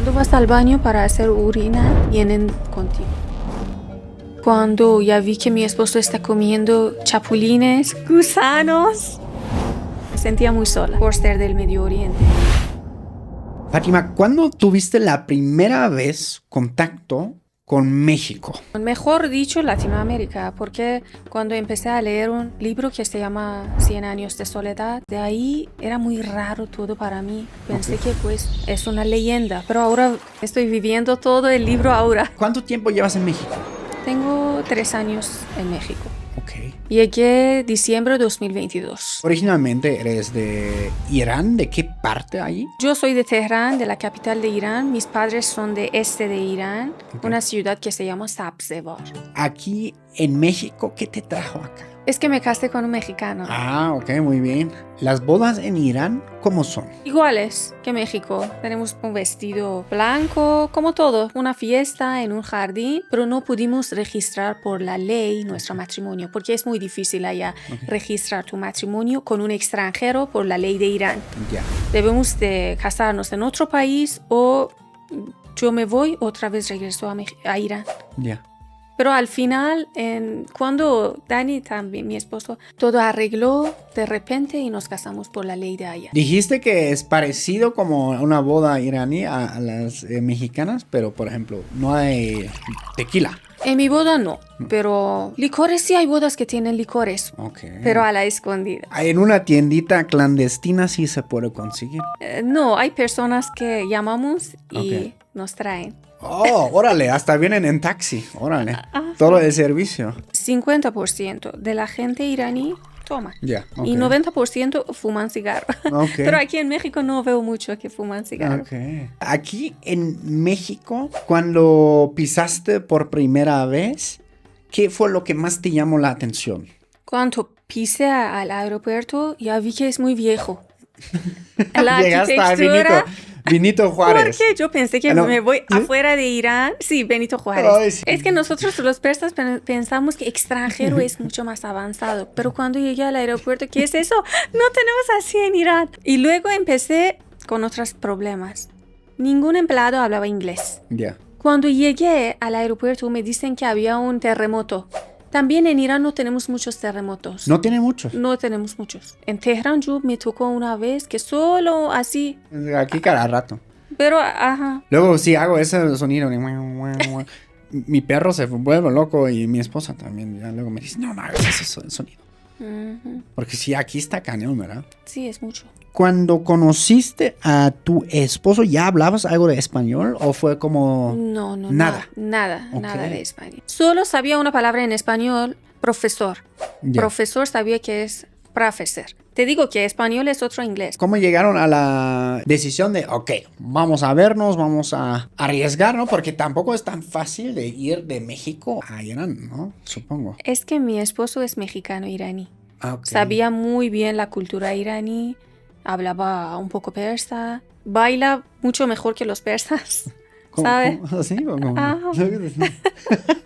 Cuando vas al baño para hacer orina, vienen contigo. Cuando ya vi que mi esposo está comiendo chapulines, gusanos, me sentía muy sola por ser del Medio Oriente. Fátima, ¿cuándo tuviste la primera vez contacto con México? Mejor dicho, Latinoamérica, porque cuando empecé a leer un libro que se llama 100 años de soledad, de ahí era muy raro todo para mí. Pensé que pues es una leyenda, pero ahora estoy viviendo todo el libro ahora. ¿Cuánto tiempo llevas en México? Tengo 3 años en México. Ok. Llegué diciembre de 2022. Originalmente eres de Irán. ¿De qué parte ahí? Yo soy de Teherán, de la capital de Irán. Mis padres son de este de Irán, una ciudad que se llama Sabzewar. Aquí en México, ¿qué te trajo acá? Es que me casé con un mexicano. Ah, ok, muy bien. ¿Las bodas en Irán cómo son? Iguales que México. Tenemos un vestido blanco, como todo, una fiesta en un jardín, pero no pudimos registrar por la ley nuestro matrimonio, porque es muy difícil allá registrar tu matrimonio con un extranjero por la ley de Irán. Ya. Debemos de casarnos en otro país o yo me voy, otra vez regreso a Irán. Ya. Pero al final, cuando Dani, también mi esposo, todo arregló de repente y nos casamos por la ley de allá. Dijiste que es parecido como una boda iraní a las mexicanas, pero por ejemplo, no hay tequila. En mi boda no, pero licores sí hay bodas que tienen licores, Ok. pero a la escondida. En una tiendita clandestina sí se puede conseguir. No, hay personas que llamamos y Ok. nos traen. Oh, órale, hasta vienen en taxi, órale. Todo el servicio. 50% de la gente iraní toma. Ya, ok. Y 90% fuman cigarro. Ok. Pero aquí en México no veo mucho que fuman cigarro. Ok. Aquí en México, cuando pisaste por primera vez, ¿qué fue lo que más te llamó la atención? Cuando pisé al aeropuerto, ya vi que es muy viejo. La Llegaste a arquitectura. Benito Juárez. ¿Por qué? Yo pensé que No. me voy ¿Sí? afuera de Irán. Sí, Benito Juárez. Ay, sí. Es que nosotros los persas pensamos que extranjero es mucho más avanzado. Pero cuando llegué al aeropuerto, ¿qué es eso? No tenemos así en Irán. Y luego empecé con otros problemas. Ningún empleado hablaba inglés. Ya. Cuando llegué al aeropuerto me dicen que había un terremoto. También en Irán no tenemos muchos terremotos. No tiene muchos. No tenemos muchos. En Teherán yo me tocó una vez que solo así. Aquí cada rato. Pero, ajá. Luego sí hago ese sonido. Mi perro se vuelve loco y mi esposa también. Ya luego me dice, no hagas ese sonido. Ujú. Porque sí, aquí está cañón, ¿verdad? Sí, es mucho. Cuando conociste a tu esposo, ¿ya hablabas algo de español o fue como No, nada? Nada Ok. de español. Solo sabía una palabra en español, profesor. Ya. Profesor sabía que es profesor. Te digo que español es otro inglés. ¿Cómo llegaron a la decisión de, ok, vamos a vernos, vamos a arriesgar, ¿no? Porque tampoco es tan fácil de ir de México a Irán, ¿no? Supongo. Es que mi esposo es mexicano iraní. Ah, ok. Sabía muy bien la cultura iraní, hablaba un poco persa, baila mucho mejor que los persas, ¿sabes? ¿Así? ¿O cómo? Ajá.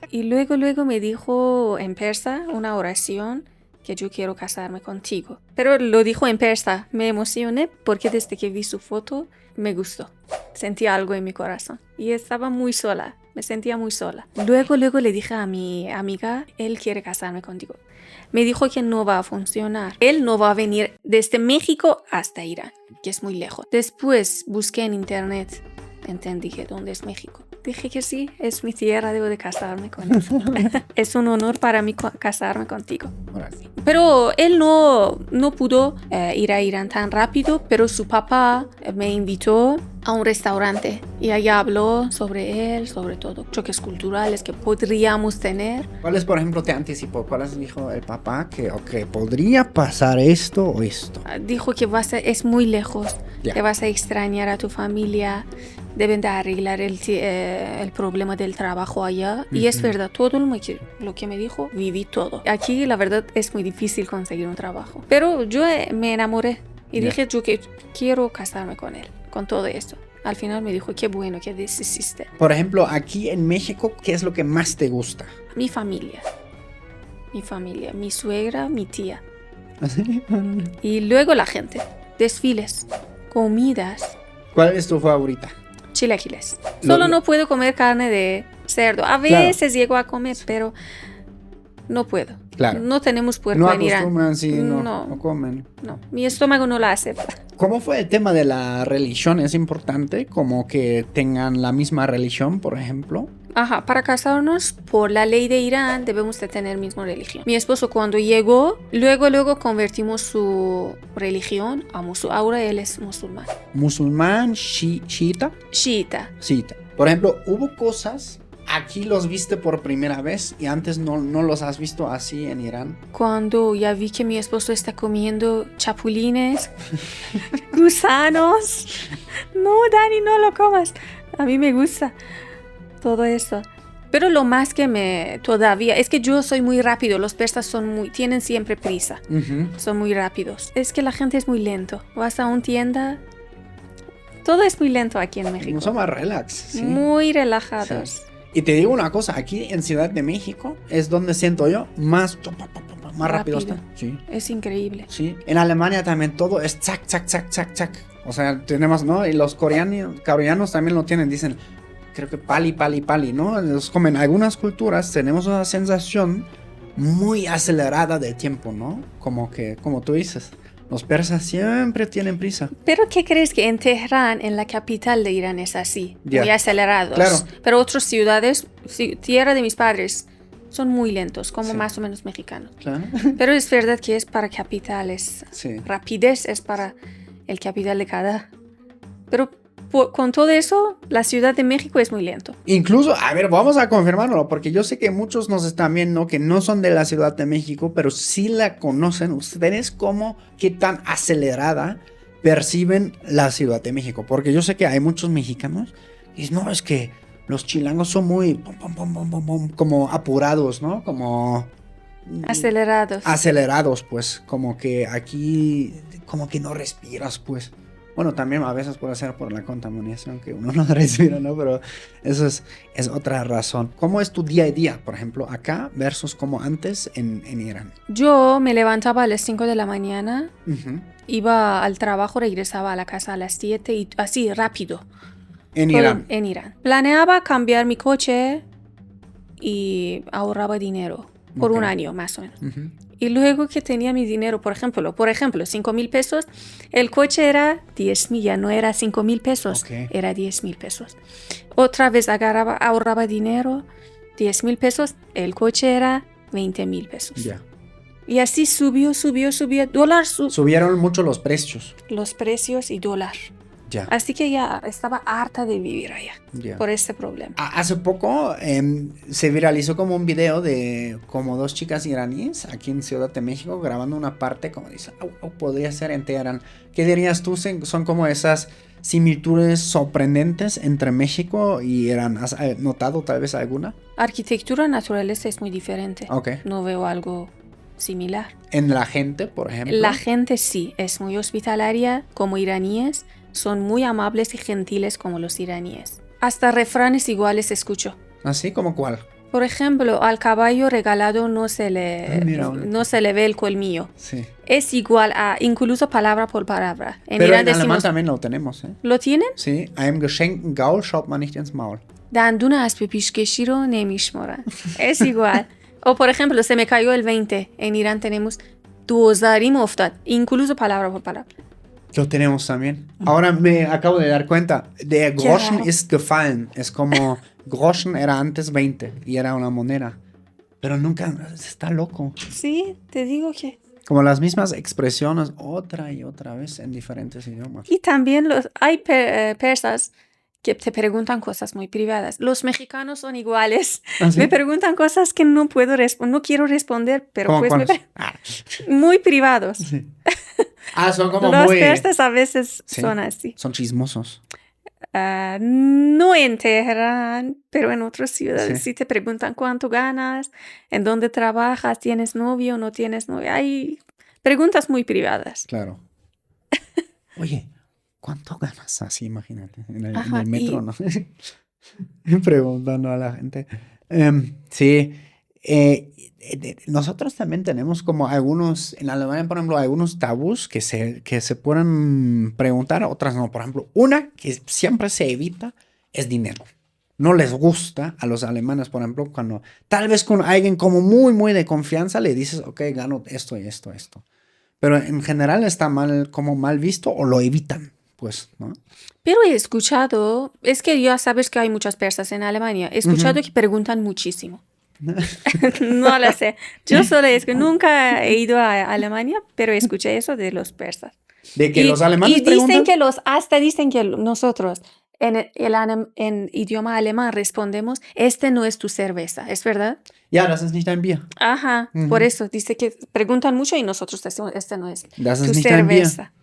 Y luego me dijo en persa una oración que yo quiero casarme contigo. Pero lo dijo en persa, me emocioné porque desde que vi su foto me gustó. Sentí algo en mi corazón y estaba muy sola, me sentía muy sola. Luego le dije a mi amiga, él quiere casarme contigo. Me dijo que no va a funcionar. Él no va a venir desde México hasta Irán, que es muy lejos. Después busqué en internet, entendí que dónde es México. Dije que sí, es mi tierra, debo de casarme con él. Es un honor para mí casarme contigo. Órale. Pero él no pudo ir a Irán tan rápido, pero su papá me invitó a un restaurante y allá habló sobre él, sobre todo choques culturales que podríamos tener. ¿Cuáles, por ejemplo, te anticipó? ¿Cuáles dijo el papá que, ok, podría pasar esto o esto? Dijo que es muy lejos, Ya. que vas a extrañar a tu familia, deben de arreglar el problema del trabajo allá. Y es verdad, todo lo que me dijo, viví todo. Aquí la verdad es muy difícil conseguir un trabajo. Pero yo me enamoré y Ya. dije yo que quiero casarme con él, con todo esto. Al final me dijo, qué bueno que desististe. Por ejemplo, aquí en México, ¿qué es lo que más te gusta? Mi familia, mi suegra, mi tía. Y luego la gente, desfiles, comidas. ¿Cuál es tu favorita? Chilaquiles. Solo no puedo comer carne de cerdo. A veces llego a comer, pero no puedo. Claro. No tenemos puerco en Irán. Acostumbran, sí, no comen. No, mi estómago no la acepta. ¿Cómo fue el tema de la religión? ¿Es importante como que tengan la misma religión, por ejemplo? Ajá, para casarnos, por la ley de Irán, debemos de tener misma religión. Mi esposo cuando llegó, luego convertimos su religión a musulmán. Ahora él es musulmán. ¿Musulmán, chiita? Chiita. Chiita. Por ejemplo, hubo cosas, aquí los viste por primera vez y antes no los has visto así en Irán. Cuando ya vi que mi esposo está comiendo chapulines, gusanos. No, Dani, no lo comas. A mí me gusta todo eso. Pero lo más que todavía es que yo soy muy rápido. Los persas tienen siempre prisa. Son muy rápidos. Es que la gente es muy lento. Vas a una tienda, todo es muy lento aquí en México. Son más relax, ¿sí? Muy relajados. Sí. Y te digo una cosa, aquí en Ciudad de México es donde siento yo más rápido está. Sí. Es increíble. Sí. En Alemania también todo es chac, chac, chac, chac, chac. O sea, tenemos, ¿no? Y los coreanos también lo tienen, dicen, creo que pali, ¿no? Los comen. Algunas culturas tenemos una sensación muy acelerada del tiempo, ¿no? Como tú dices, los persas siempre tienen prisa. ¿Pero qué crees que en Teherán, en la capital de Irán, es así? Muy acelerados. Claro. Pero otras ciudades, tierra de mis padres, son muy lentos, como más o menos mexicanos. Claro. Pero es verdad que es para capitales. Sí. Rapidez es para el capital de cada. Pero con todo eso, la Ciudad de México es muy lento. Incluso, a ver, vamos a confirmarlo, porque yo sé que muchos nos están viendo que no son de la Ciudad de México, pero sí la conocen. ¿Ustedes qué tan acelerada perciben la Ciudad de México? Porque yo sé que hay muchos mexicanos y dicen, no, es que los chilangos son muy como apurados, ¿no? Como acelerados, pues, como que aquí, como que no respiras, pues. Bueno, también a veces puede ser por la contaminación que uno no respira, ¿no? Pero eso es otra razón. ¿Cómo es tu día a día, por ejemplo, acá versus como antes en Irán? Yo me levantaba a las 5 de la mañana, iba al trabajo, regresaba a la casa a las 7 y así, rápido. En Irán. En Irán. Planeaba cambiar mi coche y ahorraba dinero por un año, más o menos. Y luego que tenía mi dinero, por ejemplo, 5,000 pesos, el coche era 10,000, ya no era 5,000 pesos, era 10,000 pesos. Otra vez ahorraba dinero, 10,000 pesos, el coche era 20,000 pesos. Ya. Y así subió, dólar. Subieron mucho los precios. Los precios y dólar. Ya. Así que ya estaba harta de vivir allá por este problema. Hace poco se viralizó como un video de como dos chicas iraníes aquí en Ciudad de México grabando una parte como dice, podría ser en Teherán. ¿Qué dirías tú? Son como esas similitudes sorprendentes entre México y Irán. ¿Has notado tal vez alguna? Arquitectura, naturaleza es muy diferente. Okay. No veo algo similar. ¿En la gente, por ejemplo? La gente sí, es muy hospitalaria como iraníes. Son muy amables y gentiles como los iraníes. Hasta refranes iguales escucho. ¿Así? ¿Como cuál? Por ejemplo, al caballo regalado no se le ve el colmillo. Sí. Es igual a incluso palabra por palabra. Pero Irán en alemán también lo tenemos, ¿eh? ¿Lo tienen? Sí. Einem geschenkten Gaul schaut man nicht ins Maul. دندون اسب پیشکشی رو نمیشمارن. Es igual. O por ejemplo, se me cayó el 20. En Irán tenemos دوزاریم افتاد. Incluso palabra por palabra. Lo tenemos también. Ahora me acabo de dar cuenta. Der Groschen ist gefallen. Es como Groschen era antes 20 y era una moneda. Pero nunca, está loco. Sí, te digo que... Como las mismas expresiones otra y otra vez en diferentes idiomas. Y también hay persas que te preguntan cosas muy privadas. Los mexicanos son iguales. ¿Ah, sí? Me preguntan cosas que no quiero responder, pero pues muy privados. Sí. Son como los muy... Los persas a veces son así. Son chismosos. No en Teherán, pero en otras ciudades. Sí te preguntan cuánto ganas, en dónde trabajas, tienes novio o no tienes novio. Hay preguntas muy privadas. Claro. Oye, ¿cuánto ganas? Así, imagínate, en el metro, ¿no? Preguntando a la gente. Sí. Nosotros también tenemos como algunos, en Alemania, por ejemplo, algunos tabús que se pueden preguntar, otras no. Por ejemplo, una que siempre se evita es dinero. No les gusta a los alemanes, por ejemplo, cuando tal vez con alguien como muy, muy de confianza le dices, ok, gano esto y esto, esto. Pero en general está mal, como mal visto o lo evitan, pues, ¿no? Pero he escuchado, es que ya sabes que hay muchas persas en Alemania, he escuchado que preguntan muchísimo. No lo sé. Yo solo es que nunca he ido a Alemania, pero escuché eso de los persas. De que los Y alemanes dicen preguntan. que hasta dicen que nosotros en idioma alemán respondemos, este no es tu cerveza, ¿es verdad? Ja, das ist nicht ein Bier. Ajá, por eso dice que preguntan mucho y nosotros decimos, este no es Das tu ist nicht ein Bier. cerveza.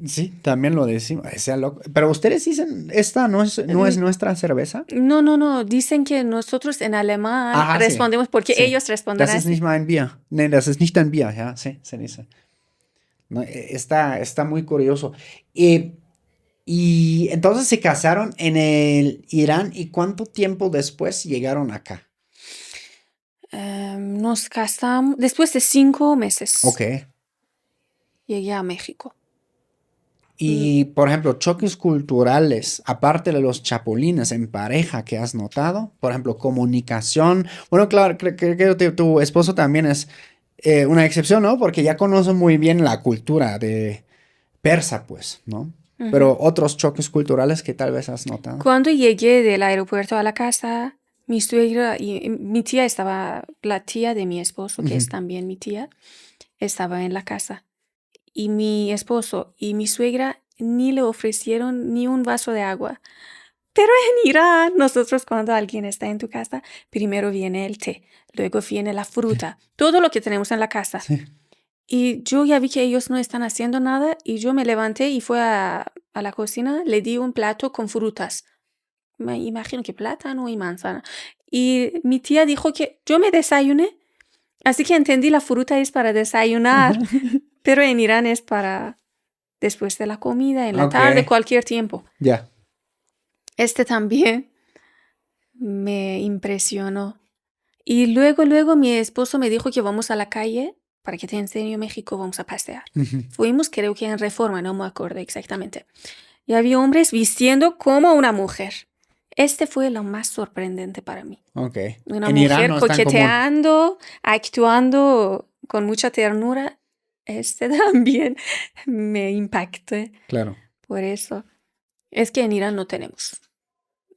Sí, también lo decimos. Sea loco. Pero ustedes dicen, esta no es nuestra cerveza. No, dicen que nosotros en alemán Ajá, sí. respondemos porque Sí. ellos responden Das ist así. nicht mein Bier. Nee, das ist nicht ein Bier. Ja, sí, se dice. No, está muy curioso. Y entonces se casaron en el Irán. ¿Y cuánto tiempo después llegaron acá? Nos casamos después de 5 meses. Ok. Llegué a México. Y, por ejemplo, choques culturales, aparte de los chapulines en pareja que has notado, por ejemplo, comunicación. Bueno, claro, creo que tu esposo también es una excepción, ¿no? Porque ya conoce muy bien la cultura de persa, pues, ¿no? Pero otros choques culturales que tal vez has notado. Cuando llegué del aeropuerto a la casa, mi suegra y mi tía estaba, la tía de mi esposo, que es también mi tía, estaba en la casa. Y mi esposo y mi suegra ni le ofrecieron ni un vaso de agua. Pero en Irán, nosotros cuando alguien está en tu casa, primero viene el té, luego viene la fruta, todo lo que tenemos en la casa. Sí. Y yo ya vi que ellos no están haciendo nada y yo me levanté y fui a la cocina, le di un plato con frutas. Me imagino que plátano y manzana. Y mi tía dijo que yo me desayuné, así que entendí la fruta es para desayunar, pero en Irán es para después de la comida, en la tarde, cualquier tiempo. Ya. Este también me impresionó. Y luego mi esposo me dijo que vamos a la calle para que te enseñe México, vamos a pasear. Fuimos, creo que en Reforma, no me acuerdo exactamente. Y había hombres vistiendo como una mujer. Este fue lo más sorprendente para mí. Ok. Una En mujer Irán no es tan común. coqueteando, actuando con mucha ternura. Este también me impactó. Claro. Por eso. Es que en Irán no tenemos.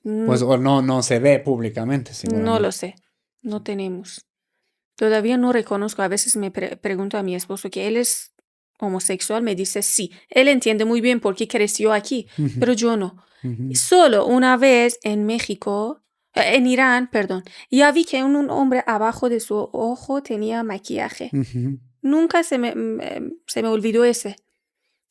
Pues o no se ve públicamente, seguramente. No lo sé. No tenemos. Todavía no reconozco. A veces me pregunto a mi esposo que él es homosexual. Me dice sí. Él entiende muy bien por qué creció aquí, pero yo no. Solo una vez en México, en Irán, perdón, ya vi que un hombre abajo de su ojo tenía maquillaje. Nunca se me olvidó esa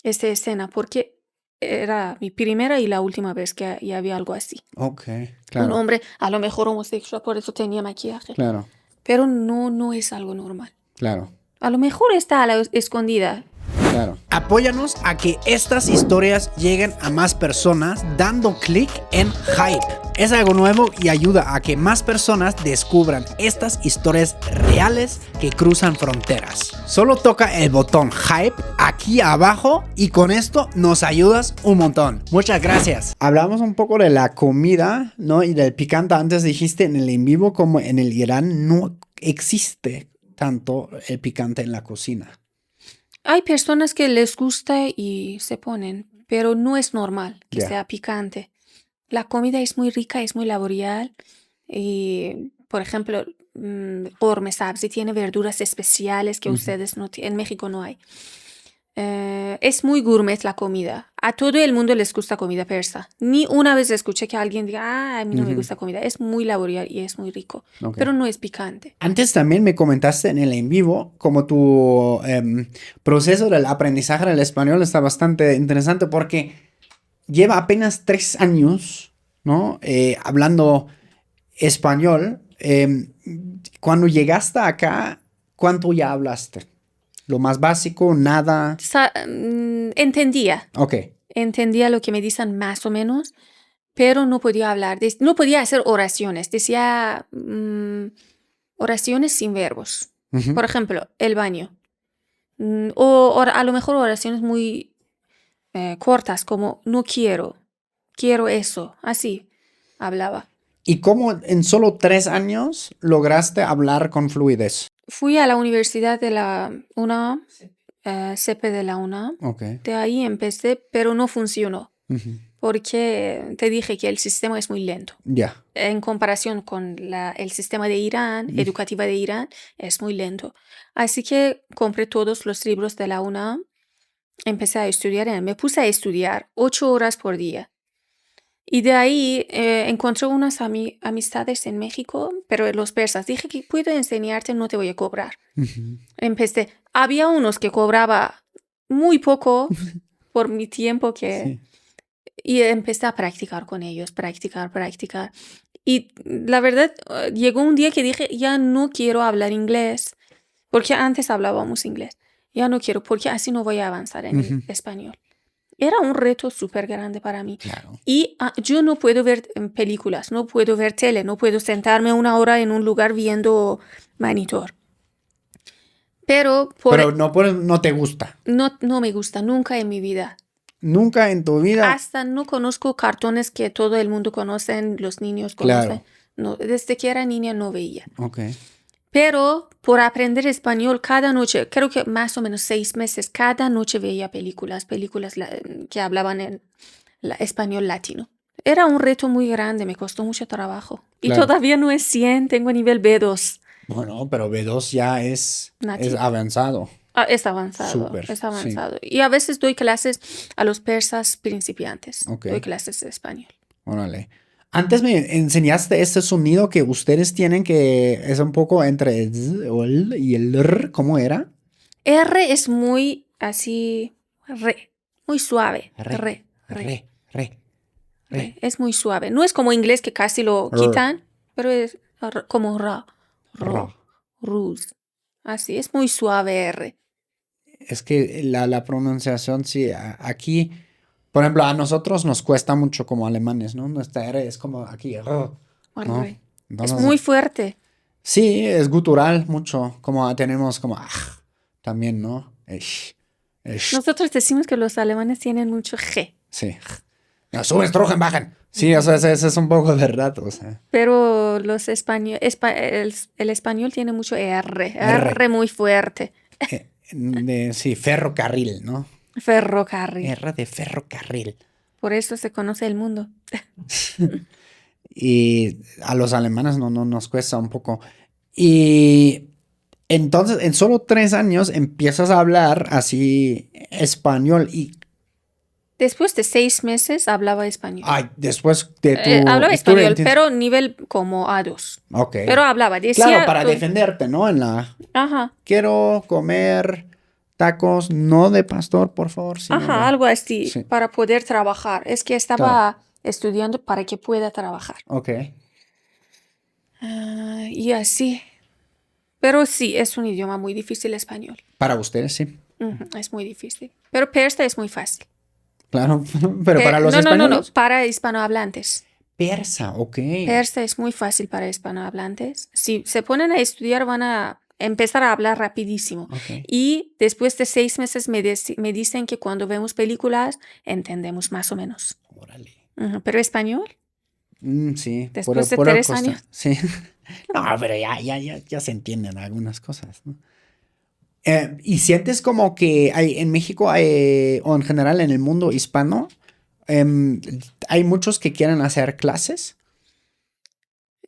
escena porque era mi primera y la última vez que ya había algo así. Ok, claro. Un hombre a lo mejor homosexual, por eso tenía maquillaje. Claro. Pero no es algo normal. Claro. A lo mejor está a la escondida. Claro. Apóyanos a que estas historias lleguen a más personas dando clic en Hype. Es algo nuevo y ayuda a que más personas descubran estas historias reales que cruzan fronteras. Solo toca el botón Hype aquí abajo y con esto nos ayudas un montón. Muchas gracias. Hablamos un poco de la comida, ¿no? Y del picante. Antes dijiste en el en vivo como en el Irán no existe tanto el picante en la cocina. Hay personas que les gusta y se ponen, pero no es normal que sea picante. La comida es muy rica, es muy laboral. Y, por ejemplo, orme sabzi tiene verduras especiales que ustedes no tienen. En México no hay. Es muy gourmet la comida. A todo el mundo les gusta comida persa. Ni una vez escuché que alguien diga, a mí no me gusta comida. Es muy laboral y es muy rico, pero no es picante. Antes también me comentaste en el en vivo como tu proceso del aprendizaje del español está bastante interesante porque lleva apenas 3 años, ¿no? Hablando español. Cuando llegaste acá, ¿cuánto ya hablaste? Lo más básico, nada. Entendía. Ok. Entendía lo que me dicen más o menos, pero no podía hablar. No podía hacer oraciones. Decía oraciones sin verbos. Por ejemplo, el baño. O a lo mejor oraciones muy cortas como no quiero. quiero eso, así hablaba. ¿Y cómo en solo 3 años lograste hablar con fluidez? Fui a la universidad de la UNAM, CEPE de la UNAM. Ok. De ahí empecé, pero no funcionó, Ujú. porque te dije que el sistema es muy lento. Ya. En comparación con el sistema de Irán, educativo de Irán, es muy lento. Así que compré todos los libros de la UNAM, empecé a estudiar, me puse a estudiar 8 horas por día. Y de ahí encontré unas amistades en México, pero los persas. Dije que puedo enseñarte, no te voy a cobrar. Ujú. Empecé. Había unos que cobraba muy poco por mi tiempo Sí. y empecé a practicar con ellos, practicar. Y la verdad, llegó un día que dije, ya no quiero hablar inglés, porque antes hablábamos inglés. Ya no quiero, porque así no voy a avanzar en el español. Era un reto súper grande para mí. Claro. Y yo no puedo ver películas, no puedo ver tele, no puedo sentarme 1 hora en un lugar viendo monitor. Pero no te gusta. no me gusta nunca en mi vida. Nunca en tu vida. Hasta no conozco cartones que todo el mundo conoce, los niños Claro. conocen. No, desde que era niña no veía. Ok. Pero por aprender español cada noche, creo que más o menos 6 meses, cada noche veía películas que hablaban en español latino. Era un reto muy grande, me costó mucho trabajo. Y Claro. todavía no es 100, tengo nivel B2. Bueno, pero B2 ya es Nativo. avanzado. Es avanzado, Súper, es avanzado. Y a veces doy clases a los persas principiantes. Ok. Doy clases de español. Órale. Antes me enseñaste este sonido que ustedes tienen que es un poco entre el z o el y el r. ¿Cómo era? R es muy así, muy suave. Re. Es muy suave. No es como inglés que casi lo quitan, pero es como ra, rus. Así, es muy suave R. Es que la pronunciación, sí, aquí, por ejemplo, a nosotros nos cuesta mucho como alemanes, ¿no? Nuestra R es como aquí, ¿no? Es Entonces, muy fuerte. sí, es gutural mucho, como tenemos como, también, ¿no? Nosotros decimos que los alemanes tienen mucho G. Sí. No, suben, estrujen, bajan. Sí, o sea, eso es un poco verdad, o sea. Pero los el español tiene mucho R muy fuerte. Sí, ferrocarril, ¿no? Ferrocarril. R de ferrocarril. Por eso se conoce el mundo. Y a los alemanes no nos cuesta un poco. Y entonces, en solo 3 años empiezas a hablar así español y... Después de 6 meses hablaba español. Ay, después de tu... Hablaba español, pero nivel como A2. Ok. Pero hablaba, decía... Claro, para defenderte, ¿no? Ajá. Quiero comer tacos, no de pastor, por favor. Ajá, algo así, Sí. para poder trabajar. Es que estaba estudiando para que pueda trabajar. Ok. Y así. Pero sí, es un idioma muy difícil español. Para ustedes, sí. Es muy difícil. Pero persa es muy fácil. Claro, pero para los españoles. No, para hispanohablantes. Persa, ok. Persa es muy fácil para hispanohablantes. Si se ponen a estudiar, van a empezar a hablar rapidísimo. Ok. Y después de 6 meses me dicen que cuando vemos películas entendemos más o menos. Órale. Pero español, Sí. después de por 3 años. Sí. No, pero ya se entienden algunas cosas, ¿no? ¿Y sientes como que hay en México o en general en el mundo hispano, hay muchos que quieren hacer clases?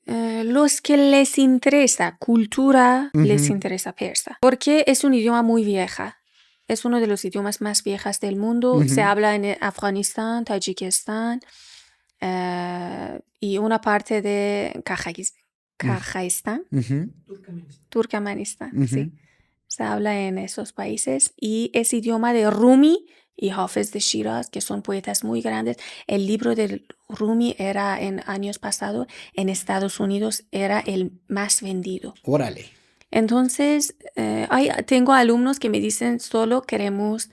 Los que les interesa cultura, les interesa persa, porque es un idioma muy vieja. Es uno de los idiomas más viejas del mundo. Se habla en Afganistán, Tayikistán y una parte de Kazajistán, Turkmenistán, sí. Se habla en esos países y es idioma de Rumi y Hafez de Shiraz, que son poetas muy grandes. El libro de Rumi era en años pasados, en Estados Unidos era el más vendido. Órale. Entonces, tengo alumnos que me dicen, solo queremos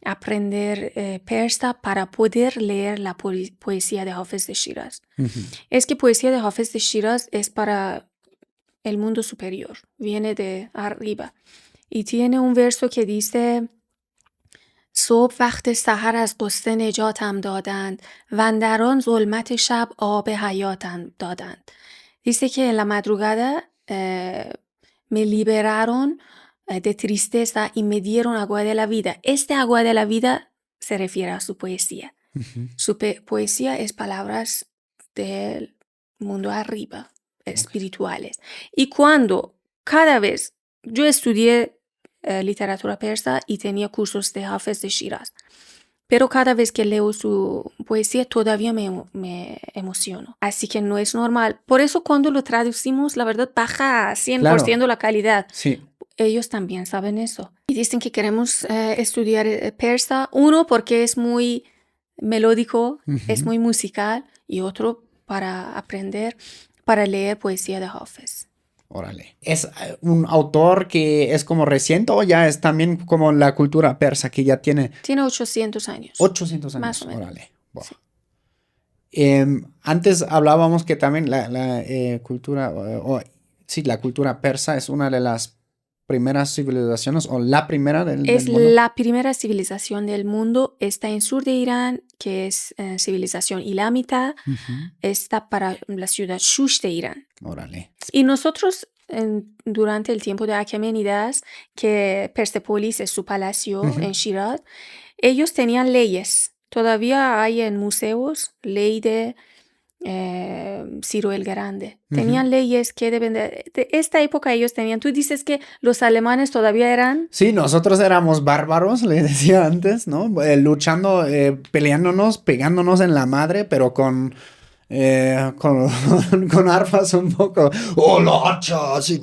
aprender persa para poder leer la poesía de Hafez de Shiraz. Es que poesía de Hafez de Shiraz es para el mundo superior, viene de arriba. Y tiene un verso que dice, صبح وقت سحر از قصه نجاتم دادند و ظلمت شب آب حیاتم دادند. Dice que en la madrugada me liberaron de tristeza y me dieron agua de la vida. Este agua de la vida se refiere a su poesía. Su poesía es palabras del mundo arriba, espirituales. Y cuando cada vez yo estudié literatura persa y tenía cursos de Hafez de Shiraz, pero cada vez que leo su poesía todavía me emociono. Así que no es normal. Por eso cuando lo traducimos, la verdad baja a 100% la calidad. Sí. Ellos también saben eso. Y dicen que queremos estudiar persa. Uno, porque es muy melódico, es muy musical. Y otro, para aprender, para leer poesía de Hafez. Órale. ¿Es un autor que es como reciente o ya es también como la cultura persa que ya tiene? Tiene 800 años. 800 años. Más o menos. Órale. Wow. Sí. Antes hablábamos que también la cultura, la cultura persa es una de las primeras civilizaciones o la primera del mundo. Es la primera civilización del mundo. Está en sur de Irán, que es civilización islámica. Está para la ciudad Shush de Irán. Órale. Y nosotros, durante el tiempo de Aqueménidas, que Persépolis es su palacio en Shiraz, ellos tenían leyes. Todavía hay en museos ley de Ciro el Grande. Tenían leyes que deben de esta época ellos tenían. Tú dices que los alemanes todavía eran... Sí, nosotros éramos bárbaros, le decía antes, ¿no? Luchando, peleándonos, pegándonos en la madre, pero con armas un poco. ¡Oh, la hacha! Sí,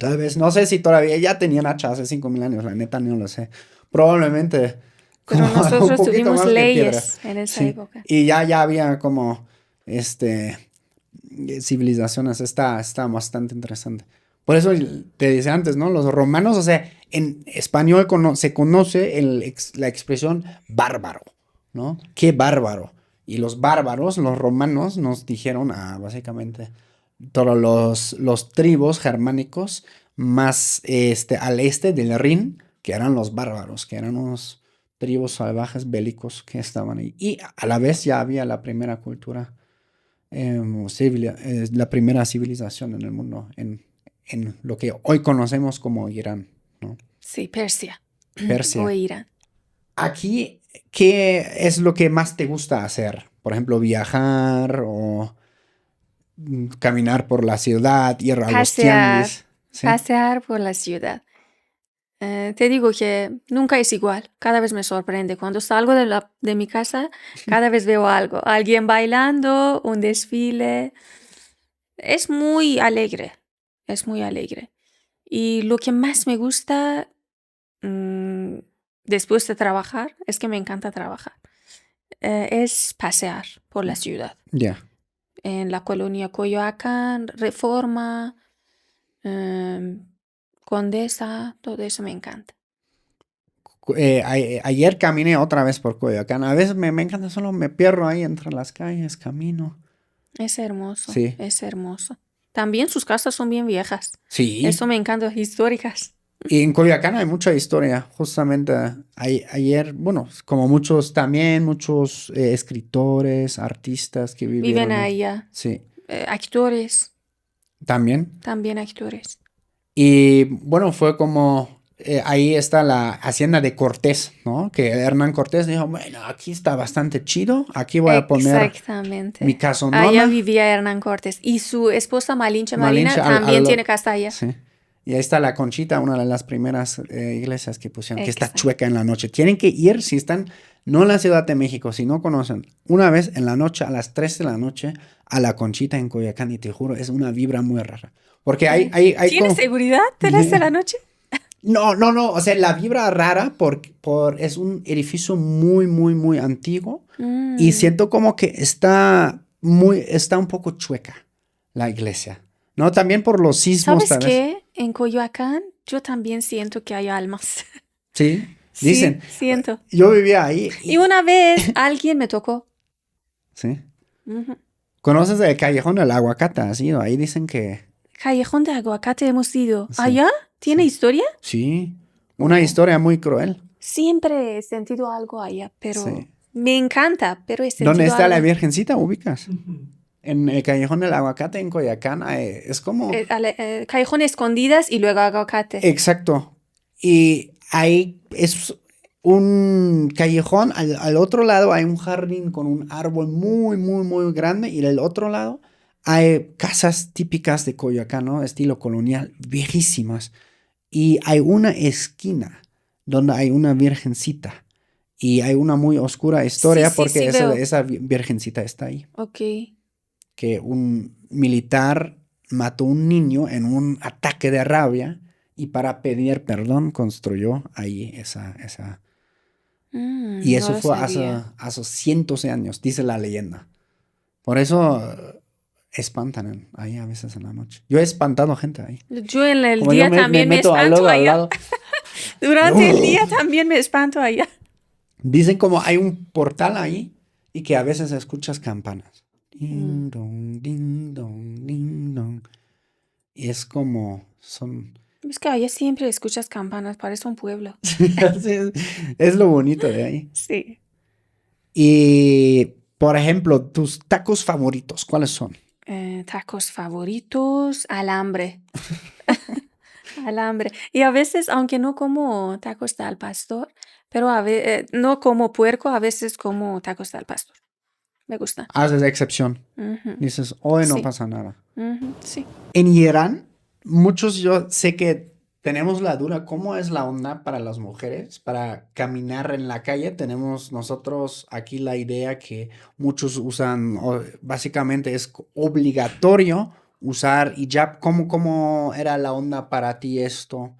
tal vez. No sé si todavía ya tenían hacha hace 5,000 años, la neta no lo sé. Probablemente. Pero nosotros tuvimos leyes en esa época. Y ya había como civilizaciones. Está bastante interesante. Por eso te decía antes, ¿no? Los romanos, o sea, en español se conoce la expresión bárbaro, ¿no? ¡Qué bárbaro! Y los bárbaros, los romanos, nos dijeron básicamente todos los tribus germánicos más al este del Rin, que eran los bárbaros, que eran unos tribus salvajes bélicos que estaban ahí. Y a la vez ya había la primera cultura, la primera civilización en el mundo, en lo que hoy conocemos como Irán, ¿no? Sí, Persia. Persia. O Irán. Aquí, ¿qué es lo que más te gusta hacer? Por ejemplo, viajar o caminar por la ciudad, ir a los tianguis. ¿Sí? Pasear por la ciudad. Te digo que nunca es igual. Cada vez me sorprende. Cuando salgo de mi casa, cada vez veo algo. Alguien bailando, un desfile. Es muy alegre. Es muy alegre. Y lo que más me gusta después de trabajar, es que me encanta trabajar, es pasear por la ciudad. Ya. En la colonia Coyoacán, Reforma, Condesa, todo eso me encanta. Ayer caminé otra vez por Coyoacán. A veces me encanta, solo me pierdo ahí entre las calles, camino. Es hermoso, sí. Es hermoso. También sus casas son bien viejas. Sí. Eso me encanta, históricas. Y en Coyoacán hay mucha historia. Justamente ayer, bueno, como muchos escritores, artistas que viven allá. Sí. Actores. ¿También? También actores. Y bueno, fue como, ahí está la hacienda de Cortés, ¿no? Que Hernán Cortés dijo, bueno, aquí está bastante chido, aquí voy a poner mi casonona. Allá vivía Hernán Cortés. Y su esposa Malinche Marina también tiene casa allá. Sí. Y ahí está la Conchita, una de las primeras iglesias que pusieron, que está chueca en la noche. Tienen que ir, si están, no en la Ciudad de México, si no conocen, una vez en la noche, a las 3 de la noche, a la Conchita en Coyoacán. Y te juro, es una vibra muy rara. Porque hay ¿Tiene seguridad 3 de la noche? No. O sea, la vibra rara es un edificio muy, muy, muy antiguo. Y siento como que está un poco chueca la iglesia. ¿No? También por los sismos. ¿Sabes qué? En Coyoacán yo también siento que hay almas. ¿Sí? Dicen. Sí, siento. Yo vivía ahí. Y una vez alguien me tocó. ¿Sí? ¿Conoces el Callejón del Aguacate? ¿Has ido? Ahí dicen que... Callejón de Aguacate hemos ido. Sí. ¿Allá? ¿Tiene historia? Sí. Una historia muy cruel. Siempre he sentido algo allá, pero Sí. me encanta, pero he sentido ¿Dónde está la algo. Virgencita? ¿Ubicas? En el Callejón del Aguacate en Coyoacán. Es como... Callejón escondidas y luego aguacate. Exacto. Y ahí es un callejón. Al otro lado hay un jardín con un árbol muy, muy, muy grande. Y del otro lado hay casas típicas de Coyoacán, ¿no? Estilo colonial, viejísimas. Y hay una esquina donde hay una virgencita. Y hay una muy oscura historia Sí, porque sí veo. esa virgencita está ahí. Ok. Que un militar mató a un niño en un ataque de rabia y para pedir perdón construyó ahí esa. Y No eso lo fue sabía. hace cientos de años, dice la leyenda. Por eso espantan ahí a veces en la noche. Yo he espantado gente ahí. Yo en el Como yo día me también me meto al espanto lado al allá. lado. Durante el día también me espanto allá. Dicen como hay un portal ahí y que a veces escuchas campanas. Mm. Ding dong, ding dong, ding dong. Y es como son Es que allá siempre escuchas campanas, parece un pueblo. Así es lo bonito de ahí. Sí. Y, por ejemplo, tus tacos favoritos, ¿cuáles son? Tacos favoritos, alambre. Alambre. Y a veces, aunque no como tacos de al pastor, pero no como puerco, a veces como tacos de al pastor. Me gustan. Haces excepción. Ujú. Dices, hoy no Sí. pasa nada. Ujú, sí. En Irán, muchos yo sé que tenemos la duda, ¿cómo es la onda para las mujeres para caminar en la calle? Tenemos nosotros aquí la idea que muchos usan, básicamente es obligatorio usar hijab. ¿Cómo era la onda para ti esto?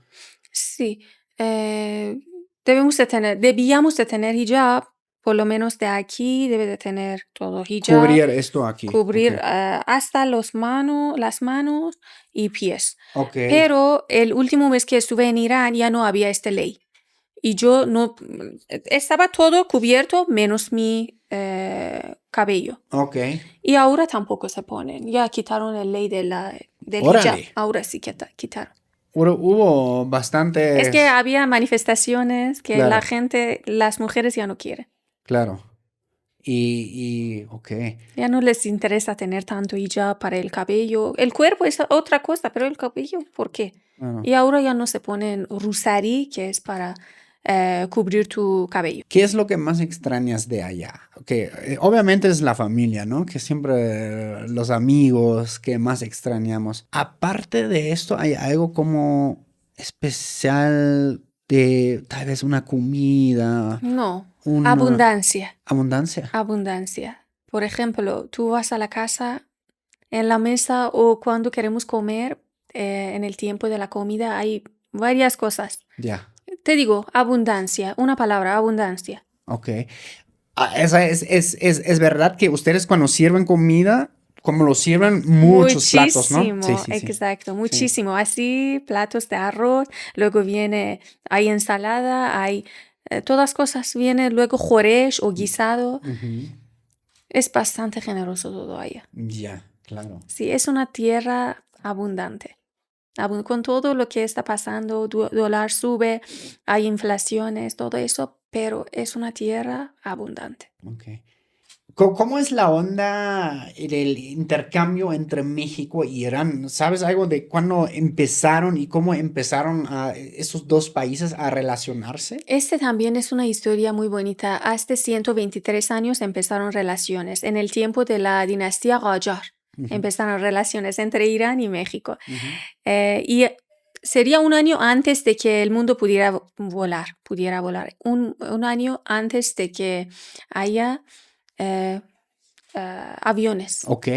Sí. eh, debíamos de tener hijab, por lo menos de aquí debe de tener todo hijab, Cubrir esto aquí. cubrir Ok. hasta las manos y pies. Ok. Pero el último mes que estuve en Irán ya no había esta ley. Y yo no, estaba todo cubierto menos mi cabello. Ok. Y ahora tampoco se ponen. Ya quitaron la ley del hijab. Órale. Ahora sí que quitaron. Hubo Es que bastantes. había manifestaciones que la Claro, gente, las mujeres ya no quieren. claro. Ok. Ya no les interesa tener tanto hijab para el cabello. El cuerpo es otra cosa, pero el cabello, ¿por qué? Bueno. Y ahora ya no se ponen rusari, que es para cubrir tu cabello. ¿Qué es lo que más extrañas de allá? Obviamente es la familia, ¿no? Que siempre los amigos que más extrañamos. Aparte de esto, ¿hay algo como especial de tal vez una comida, No, una abundancia, abundancia? abundancia. Por ejemplo, tú vas a la casa, en la mesa o cuando queremos comer, en el tiempo de la comida hay varias cosas. Ya, Te digo, abundancia, una palabra, abundancia. ok. Esa es verdad que ustedes cuando sirven comida, como lo sirven muchos platos, ¿no? Sí, Muchísimo, sí, sí. exacto, Sí. muchísimo. Así, platos de arroz, luego hay ensalada, hay todas cosas. Viene luego joresh o guisado. Ujú. Es bastante generoso todo allá. Ya, claro. Sí, es una tierra abundante. Con todo lo que está pasando, dólar sube, hay inflaciones, todo eso, pero es una tierra abundante. Ok. ¿Cómo es la onda del intercambio entre México y Irán? ¿Sabes algo de cuándo empezaron y cómo empezaron esos dos países a relacionarse? Este también es una historia muy bonita. Hace 123 años empezaron relaciones. En el tiempo de la dinastía Qajar Ujú, empezaron relaciones entre Irán y México. ujú. Y sería un año antes de que el mundo pudiera volar. Un año antes de que haya eh, aviones. Ok,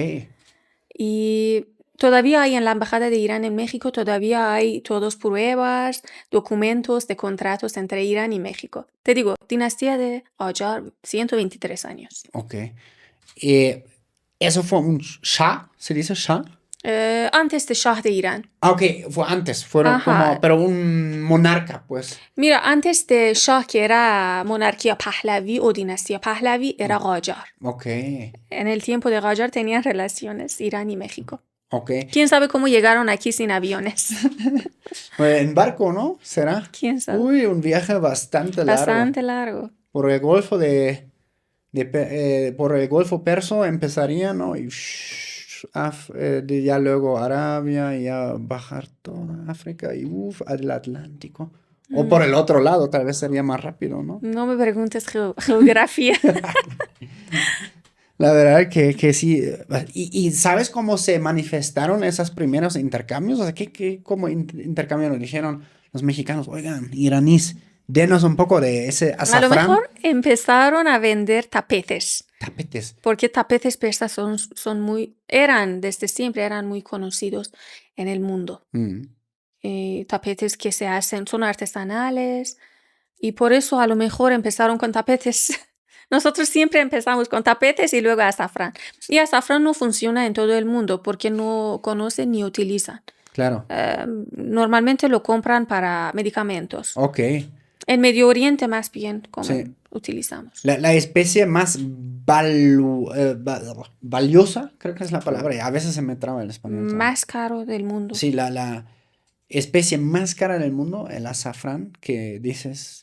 Y todavía hay en la Embajada de Irán en México, todavía hay todas pruebas, documentos de contratos entre Irán y México. Te digo, dinastía de Qajar, 123 años. ok. Eh, ¿Eso fue un Shah? ¿Se dice Shah? Antes de Shah de Irán. Ah, ok, fue antes, fueron como, Ajá. pero un monarca, pues. Mira, antes de Shah, que era monarquía Pahlavi o dinastía Pahlavi, era Qajar. Ok, En el tiempo de Qajar tenían relaciones Irán y México. Ok. ¿Quién sabe cómo llegaron aquí sin aviones? Pues en barco, ¿no? ¿Será? ¿Quién sabe? Uy, un viaje bastante largo. Bastante largo. Por el Golfo por el Golfo Perso empezaría, ¿no? Y ya luego Arabia, y ya bajar toda África y al Atlántico. O por el otro lado, tal vez sería más rápido, ¿no? No me preguntes geografía. La verdad que sí. ¿Y sabes cómo se manifestaron esos primeros intercambios? O sea, ¿cómo intercambiaron? Dijeron los mexicanos, oigan, iraníes, denos un poco de ese A lo azafrán. mejor empezaron a vender tapetes. Tapetes. Porque tapetes persas desde siempre eran muy conocidos en el mundo. Tapetes que son artesanales y por eso a lo mejor empezaron con tapetes. Nosotros siempre empezamos con tapetes y luego azafrán. Y azafrán no funciona en todo el mundo porque no conocen ni utilizan. Claro. Normalmente lo compran para medicamentos. Ok. En Medio Oriente más bien Sí. utilizamos. La especie más valiosa, creo que es la palabra. A veces se me traba el español también. Más caro del mundo. Sí, la especie más cara del mundo, el azafrán, que dices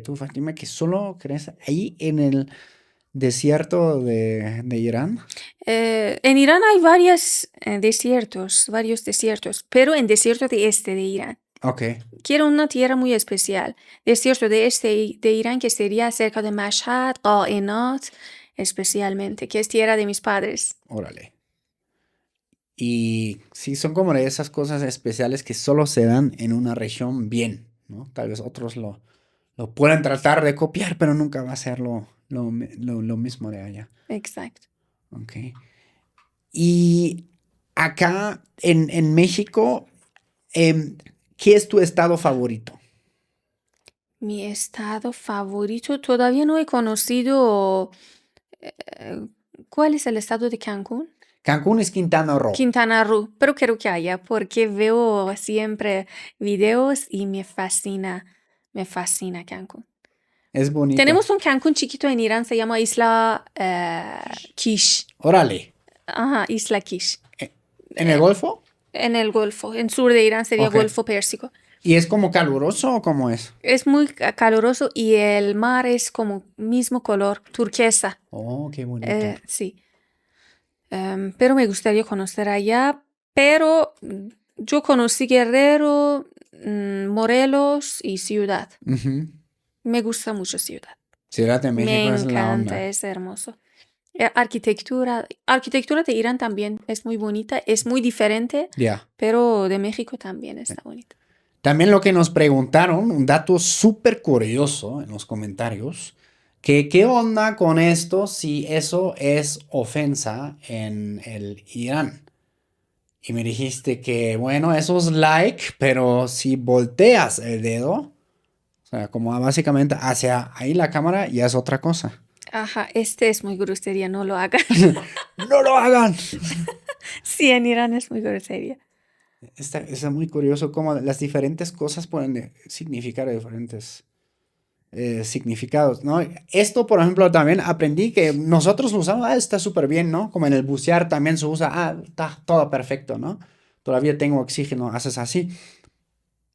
tú, Fátima, que solo crece ahí en el desierto de Irán. En Irán hay varios desiertos, pero en desierto de este de Irán. Ok. Quiero una tierra muy especial. Desierto de este de Irán que sería cerca de Mashhad, Qainat, especialmente, que es tierra de mis padres. Órale. Y sí, son como de esas cosas especiales que solo se dan en una región bien, ¿no? Tal vez otros lo pueden tratar de copiar, pero nunca va a ser lo mismo de allá. Exacto. Ok. Y acá en México, ¿qué es tu estado favorito? Mi estado favorito, todavía no he conocido. ¿Cuál es el estado de Cancún? Cancún es Quintana Roo. Quintana Roo, pero quiero que haya porque veo siempre videos y me fascina Cancún. Es bonito. Tenemos un Cancún chiquito en Irán, se llama Isla Kish. Órale. Ajá, Isla Kish. ¿En el Golfo? En el Golfo, en sur de Irán sería Ok. Golfo Pérsico. ¿Y es como caluroso o cómo es? Es muy caluroso y el mar es como mismo color, turquesa. Oh, qué bonito. Sí. Pero me gustaría conocer allá. Pero yo conocí Guerrero, Morelos y Ciudad. Ujú. Me gusta mucho Ciudad. Ciudad de México Me es la onda. encanta, es hermoso. Arquitectura de Irán también es muy bonita, es muy diferente, Ya. pero de México también está bonita. También lo que nos preguntaron, un dato súper curioso en los comentarios, que qué onda con esto si eso es ofensa en el Irán. Y me dijiste que, bueno, eso es like, pero si volteas el dedo, o sea, como básicamente hacia ahí la cámara, ya es otra cosa. Ajá, es muy grosería, no lo hagan. ¡No lo hagan! Sí, en Irán es muy grosería. Está muy curioso cómo las diferentes cosas pueden significar diferentes significados, ¿no? Esto, por ejemplo, también aprendí que nosotros lo usamos, está súper bien, ¿no? Como en el bucear también se usa, está todo perfecto, ¿no? Todavía tengo oxígeno, haces así.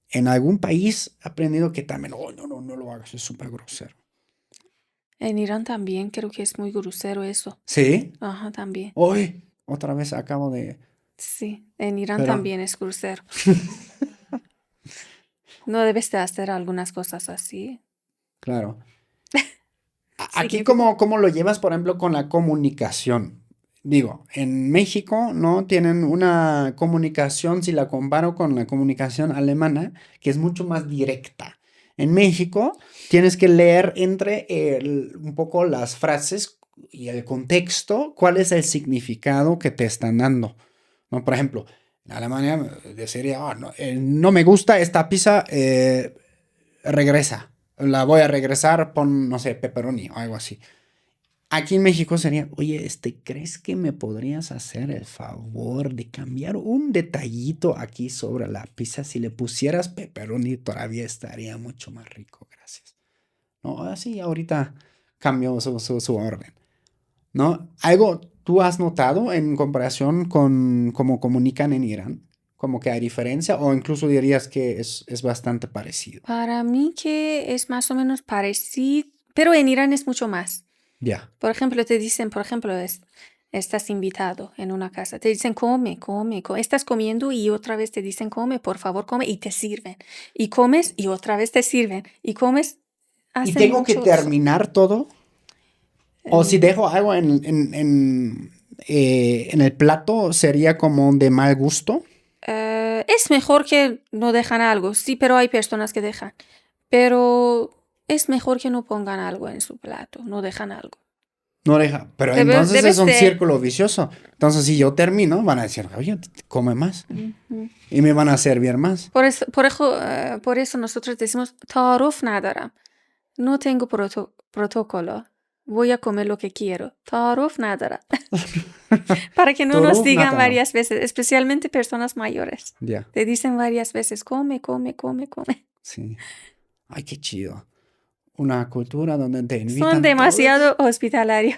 En algún país he aprendido que también, no lo hagas, es súper grosero. En Irán también creo que es muy grosero eso. ¿Sí? Ajá, también. Hoy, otra vez acabo de... Sí, en Irán Pero- también es grosero. No debes de hacer algunas cosas así. Claro. Aquí, Significa- ¿cómo lo llevas, por ejemplo, con la comunicación? Digo, en México no tienen una comunicación, si la comparo con la comunicación alemana, que es mucho más directa. En México tienes que leer entre un poco las frases y el contexto, cuál es el significado que te están dando. ¿No? Por ejemplo, en Alemania decía, no me gusta esta pizza, regresa. La voy a regresar, pon, no sé, pepperoni o algo así. Aquí en México sería, oye, ¿crees que me podrías hacer el favor de cambiar un detallito aquí sobre la pizza? Si le pusieras pepperoni todavía estaría mucho más rico, gracias. No, así ahorita cambió su orden, ¿no? Algo ¿Tú has notado en comparación con cómo comunican en Irán? ¿Como que hay diferencia o incluso dirías que es bastante parecido? Para mí que es más o menos parecido, pero en Irán es mucho más. Ya. Por ejemplo, te dicen, estás invitado en una casa, te dicen come, come, come. Estás comiendo y otra vez te dicen come, por favor come y te sirven. Y comes y otra vez te sirven. Y comes, ¿Y hacen tengo que mucho. terminar todo? O si dejo algo en el plato, ¿sería como de mal gusto? Es mejor que no dejan algo, sí, pero hay personas que dejan. Pero es mejor que no pongan algo en su plato, no dejan algo. No deja. Pero entonces es Debes un de... círculo vicioso. Entonces, si yo termino, van a decir, oye, come más. Ujú. Y me van a servir más. Por eso nosotros decimos تعارف ندارم. No tengo protocolo. Voy a comer lo que quiero. تعارف ندارم. Para que no nos Turuf digan nataram. varias veces, especialmente personas mayores. Ya, Te dicen varias veces, come, come, come, come. sí. Ay, qué chido. Una cultura donde te Son invitan demasiado todos. hospitalarios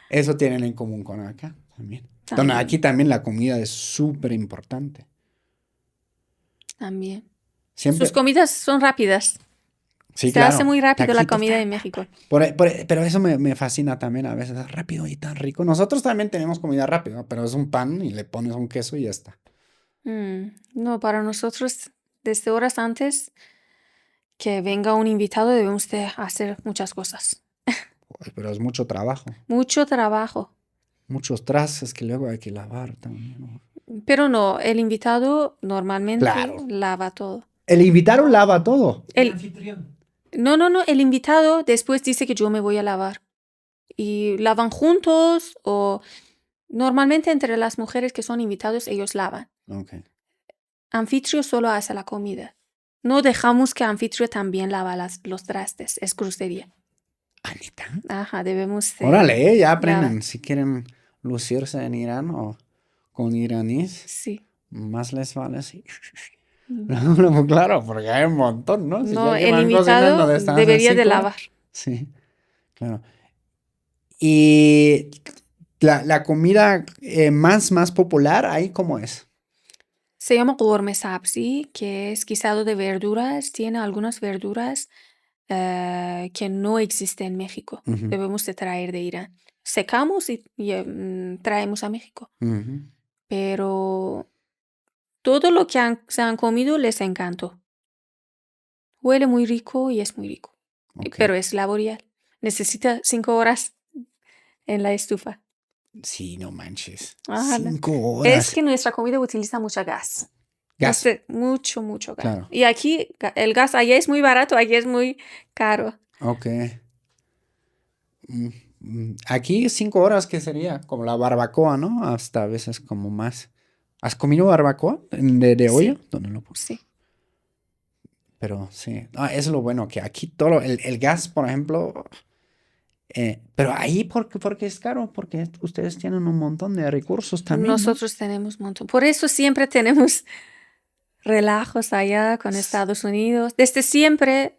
Eso tienen en común con acá también. Donde aquí también. también la comida es súper importante. También. Sus Siempre, comidas son rápidas. sí, Se hace claro. muy rápido la Taquitos, comida en México. pero eso me fascina también a veces. Es rápido y tan rico. Nosotros también tenemos comida rápida, pero es un pan y le pones un queso y ya está. No, para nosotros, desde horas antes que venga un invitado, debemos de hacer muchas cosas. Uy, pero es mucho trabajo. Mucho trabajo. Muchos trastes que luego hay que lavar también, ¿no? Pero no, el invitado normalmente Claro. lava todo. El invitado lava todo. El, no, el invitado después dice que yo me voy a lavar. Y lavan juntos o normalmente entre las mujeres que son invitados ellos lavan. Ok. Anfitrio solo hace la comida. No dejamos que anfitrio también lava los trastes. Es grosería. Anita. Ajá, debemos de Órale, ya lavar. aprenden. Si quieren lucirse en Irán o con iraníes, Sí. más les vale así. Mm. No, claro, porque hay un montón, ¿no? Si No, ya el llevan cocinando invitado desde hace debería de 5 horas. lavar. Sí, claro. Y la comida más popular, ¿ahí cómo es? Se llama gourmet sabzi, que es guisado de verduras. Tiene algunas verduras que no existen en México. Ujú, Debemos de traer de Irán. Secamos y traemos a México. ujú. Pero todo lo que se han comido les encantó. Huele muy rico y es muy rico. Ok. Pero es laboral. Necesita 5 horas en la estufa. Sí, no manches. Ajá, no. 5 Es horas. que nuestra comida utiliza mucho gas. Gas. Mucho, mucho gas. Claro. Y aquí el gas allá es muy barato, aquí es muy caro. Ok. Aquí 5 horas, ¿qué sería? Como la barbacoa, ¿no? Hasta a veces como más. ¿Has comido barbacoa de olla? Sí, ¿Dónde lo pongo? sí. Pero sí. Ah, eso es lo bueno, que aquí todo, el gas, por ejemplo. Pero ahí, porque es caro? Porque ustedes tienen un montón de recursos también, ¿no? Nosotros tenemos un montón. Por eso siempre tenemos relajos allá con Estados Unidos. Desde siempre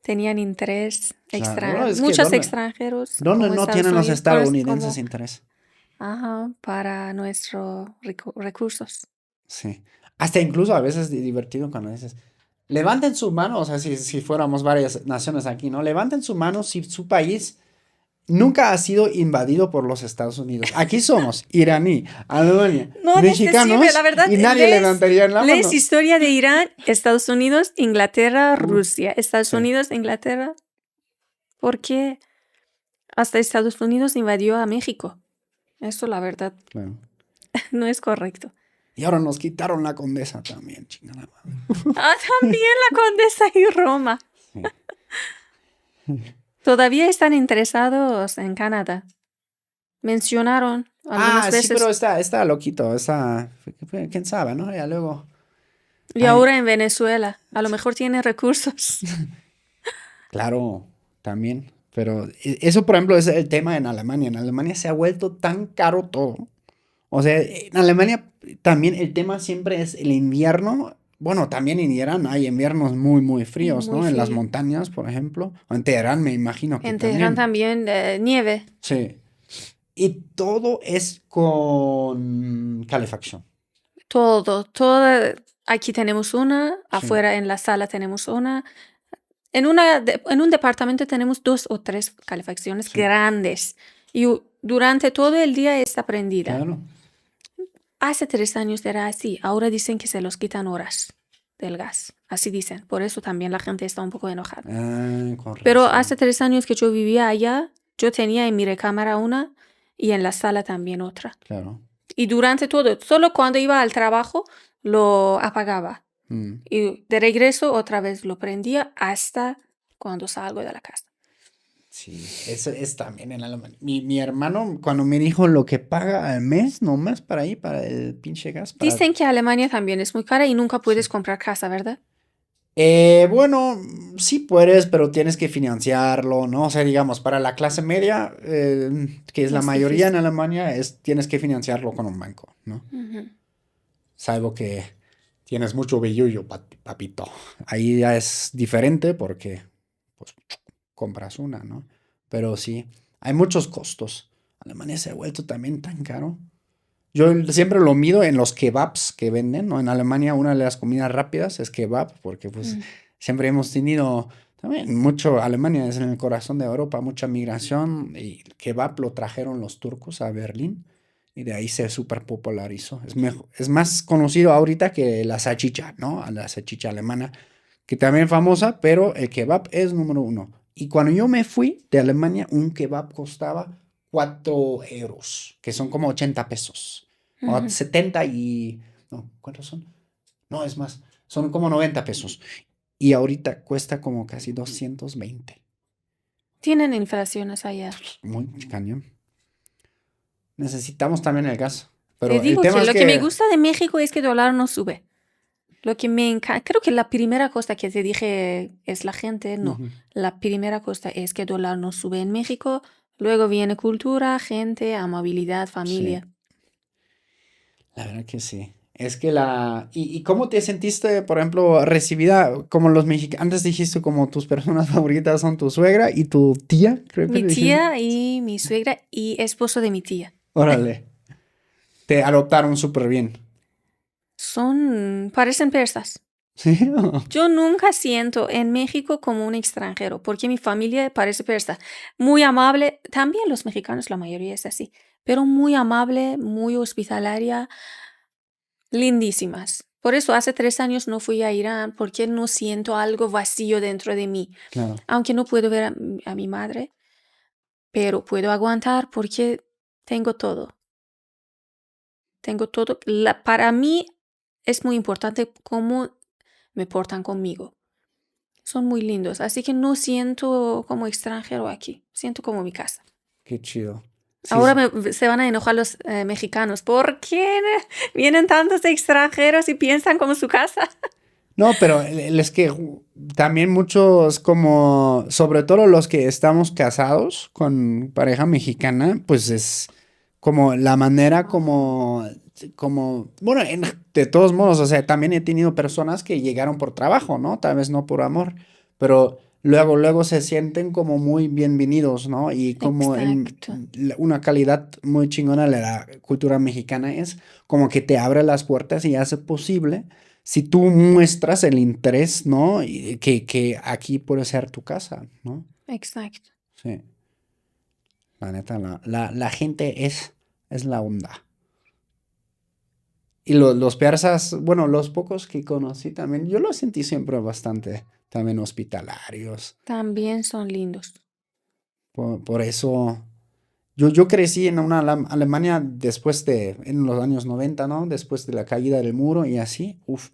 tenían interés Claro, no, es que muchos ¿dónde extranjeros no como Estados tienen los Unidos estadounidenses interés? ajá, para nuestros recursos. Sí. Hasta incluso a veces divertido cuando dices, levanten su mano, o sea, si fuéramos varias naciones aquí, ¿no? Levanten su mano si su país nunca ha sido invadido por los Estados Unidos. Aquí somos iraní, Alemania, No, desde siempre, mexicanos la verdad, y nadie levantaría la mano. lees historia de Irán, Estados Unidos, Inglaterra, Rusia. Estados Sí, Unidos, Inglaterra. ¿Por qué? Hasta Estados Unidos invadió a México. Eso, la verdad, claro. no es correcto. Y ahora nos quitaron la condesa también, chingada madre. Ah, también la Condesa y Roma. Sí. Todavía están interesados en Canadá. Mencionaron algunas Sí, pero veces. está loquito, quién sabe, ¿no? Ya luego. Y Ay, ahora en Venezuela. A lo mejor tiene recursos. claro, también. Pero eso, por ejemplo, es el tema en Alemania. En Alemania se ha vuelto tan caro todo. O sea, en Alemania también el tema siempre es el invierno. Bueno, también en Irán hay inviernos muy, muy fríos, Muy ¿no? En las frío. montañas, por ejemplo. O en Teherán me imagino que En Teherán también. también nieve. Sí. Y todo es con calefacción. Todo. Aquí tenemos una, Sí, afuera en la sala tenemos una. En un departamento tenemos 2 o 3 calefacciones sí, grandes y durante todo el día está prendida. claro. Hace 3 años era así, ahora dicen que se los quitan horas del gas, así dicen, por eso también la gente está un poco enojada. Con Pero hace razón. 3 años que yo vivía allá, yo tenía en mi recámara una y en la sala también otra. Claro. Y durante todo, solo cuando iba al trabajo lo apagaba. Mm. Y de regreso otra vez lo prendía hasta cuando salgo de la casa. Sí, eso es también en Alemania. Mi hermano, cuando me dijo lo que paga al mes, nomás para ahí, para el pinche gas, para... Dicen que Alemania también es muy cara y nunca puedes Sí. comprar casa, ¿verdad? Bueno, sí puedes, pero tienes que financiarlo, ¿no? O sea, digamos, para la clase media, que es la Más mayoría en difícil. Alemania, tienes que financiarlo con un banco, ¿no? Ujú. Salvo que tienes mucho billullo, papito. Ahí ya es diferente porque, pues, compras una, ¿no? Pero sí, hay muchos costos. Alemania se ha vuelto también tan caro. Yo siempre lo mido en los kebabs que venden, ¿no? En Alemania una de las comidas rápidas es kebab, porque pues Mm. siempre hemos tenido también mucho, Alemania es en el corazón de Europa, mucha migración y el kebab lo trajeron los turcos a Berlín y de ahí se súper popularizó. Es más conocido ahorita que la salchicha, ¿no? La salchicha alemana, que también es famosa, pero el kebab es número uno. Y cuando yo me fui de Alemania, un kebab costaba 4 euros, que son como 80 pesos. O Ujú. 70 y... No, ¿cuántos son? No, es más. Son como 90 pesos. Y ahorita cuesta como casi 220. Tienen inflaciones allá. Muy cañón. Necesitamos también el gas. Te Pero el digo que tema es lo que me que... gusta de México es que el dólar no sube. Lo que me encanta, creo que la primera cosa que te dije es la gente, no. Ujú, La primera cosa es que el dólar no sube en México. Luego viene cultura, gente, amabilidad, sí, familia. la verdad que sí. Es que la... ¿Y cómo te sentiste, por ejemplo, recibida como los mexicanos? Antes dijiste como tus personas favoritas son tu suegra y tu tía, creo que Mi le dijiste. tía y mi suegra y esposo de mi tía. Órale. Te adoptaron súper bien. Parecen persas. Sí. Yo nunca siento en México como un extranjero, porque mi familia parece persa. Muy amable, también los mexicanos, la mayoría es así, pero muy amable, muy hospitalaria, lindísimas. Por eso hace 3 años no fui a Irán, porque no siento algo vacío dentro de mí. Claro. Aunque no puedo ver a mi madre, pero puedo aguantar porque tengo todo. Tengo todo. Para mí es muy importante cómo me portan conmigo. Son muy lindos, así que no siento como extranjero aquí, siento como mi casa. Qué chido. Sí, Ahora se van a enojar los mexicanos. ¿Por qué vienen tantos extranjeros y piensan como su casa? no, pero es que también muchos como, sobre todo los que estamos casados con pareja mexicana, pues es como la manera bueno, de todos modos, o sea, también he tenido personas que llegaron por trabajo, ¿no? Tal vez no por amor, pero luego se sienten como muy bienvenidos, ¿no? Y como Exacto, una calidad muy chingona de la cultura mexicana es como que te abre las puertas y hace posible si tú muestras el interés, ¿no? Y que aquí puede ser tu casa, ¿no? exacto. Sí, la neta, la gente es la onda. Y los persas, bueno, los pocos que conocí también, yo los sentí siempre bastante también hospitalarios. También son lindos. Por eso, yo crecí en una Alemania después en los años 90, ¿no? Después de la caída del muro y así, uff,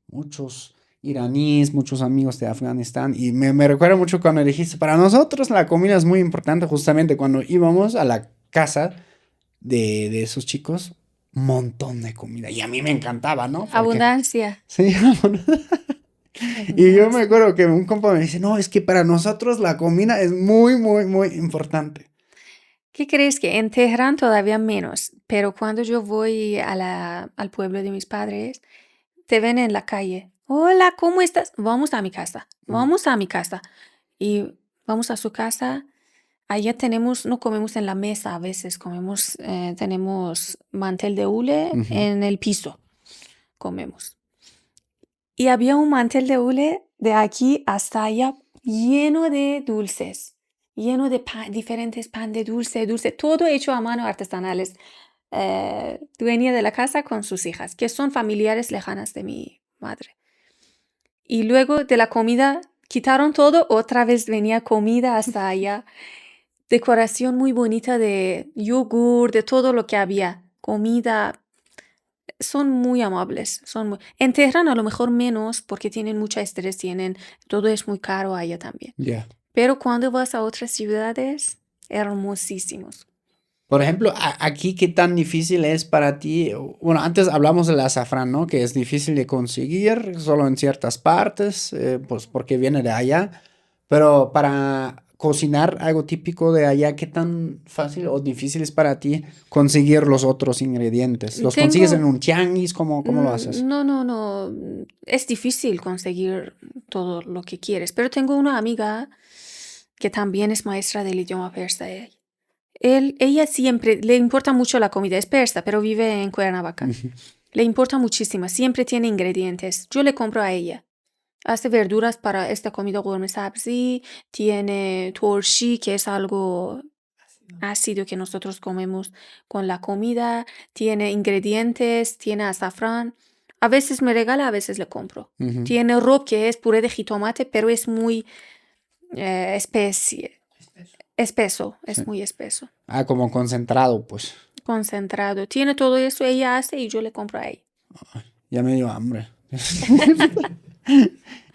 muchos iraníes, muchos amigos de Afganistán. Y me recuerda mucho cuando dijiste, para nosotros la comida es muy importante, justamente cuando íbamos a la casa de esos chicos, un montón de comida. Y a mí me encantaba, ¿no? Porque, Abundancia, sí, y yo me abundancia. acuerdo que un compa me dice, no, es que para nosotros la comida es muy, muy, muy importante. ¿Qué crees que en Teherán todavía menos? Pero cuando yo voy al pueblo de mis padres, te ven en la calle. Hola, ¿cómo estás? Vamos a mi casa. Mm, Vamos a mi casa. Y vamos a su casa. allá no comemos en la mesa a veces, tenemos mantel de hule Ujú. en el piso, comemos. Y había un mantel de hule de aquí hasta allá lleno de dulces, lleno de diferentes pan de dulce, todo hecho a mano artesanales. Dueña de la casa con sus hijas, que son familiares lejanas de mi madre. Y luego de la comida quitaron todo, otra vez venía comida hasta allá. Decoración muy bonita de yogur, de todo lo que había. Comida. Son muy amables. En Teherán a lo mejor menos porque tienen mucha estrés, todo es muy caro allá también. Ya. Pero cuando vas a otras ciudades, hermosísimos. Por ejemplo, aquí, ¿qué tan difícil es para ti? Bueno, antes hablamos del azafrán, ¿no? Que es difícil de conseguir, solo en ciertas partes, pues porque viene de allá. Pero para cocinar algo típico de allá, ¿qué tan fácil o difícil es para ti conseguir los otros ingredientes? ¿Los consigues en un tianguis? ¿Cómo lo haces? No. Es difícil conseguir todo lo que quieres. Pero tengo una amiga que también es maestra del idioma persa. Ella siempre le importa mucho la comida. Es persa, pero vive en Cuernavaca. Ujú. Le importa muchísimo. Siempre tiene ingredientes. Yo le compro a ella. Hace verduras para esta comida gourmet sabzi. Tiene torshi, que es algo ácido que nosotros comemos con la comida. Tiene ingredientes, tiene azafrán. A veces me regala, a veces le compro. Ujú. Tiene rob, que es puré de jitomate, pero es muy espeso. Sí. Es muy espeso. Ah, como concentrado, pues. Concentrado. Tiene todo eso, ella hace y yo le compro a ella. Ya me dio hambre.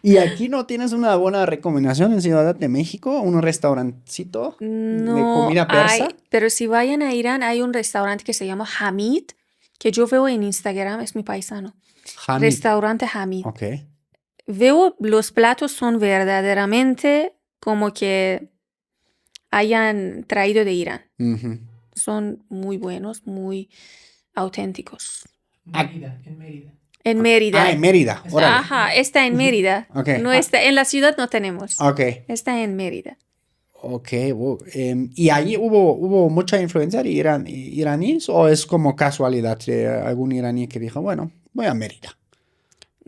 ¿Y aquí no tienes una buena recomendación en Ciudad de México? ¿Un restaurancito de No comida persa? hay, pero si vayan a Irán hay un restaurante que se llama Hamid, que yo veo en Instagram, es mi paisano. Hamid. Restaurante Hamid. Ok. Veo los platos son verdaderamente como que hayan traído de Irán. Ujú. Son muy buenos, muy auténticos. En Mérida. En Mérida. Ah, en Mérida. Órale. Ajá, está en Mérida. Ok. No está, en la ciudad no tenemos. Ok. Está en Mérida. Ok. ¿Y ahí hubo mucha influencia de iraníes o es como casualidad de algún iraní que dijo, bueno, voy a Mérida?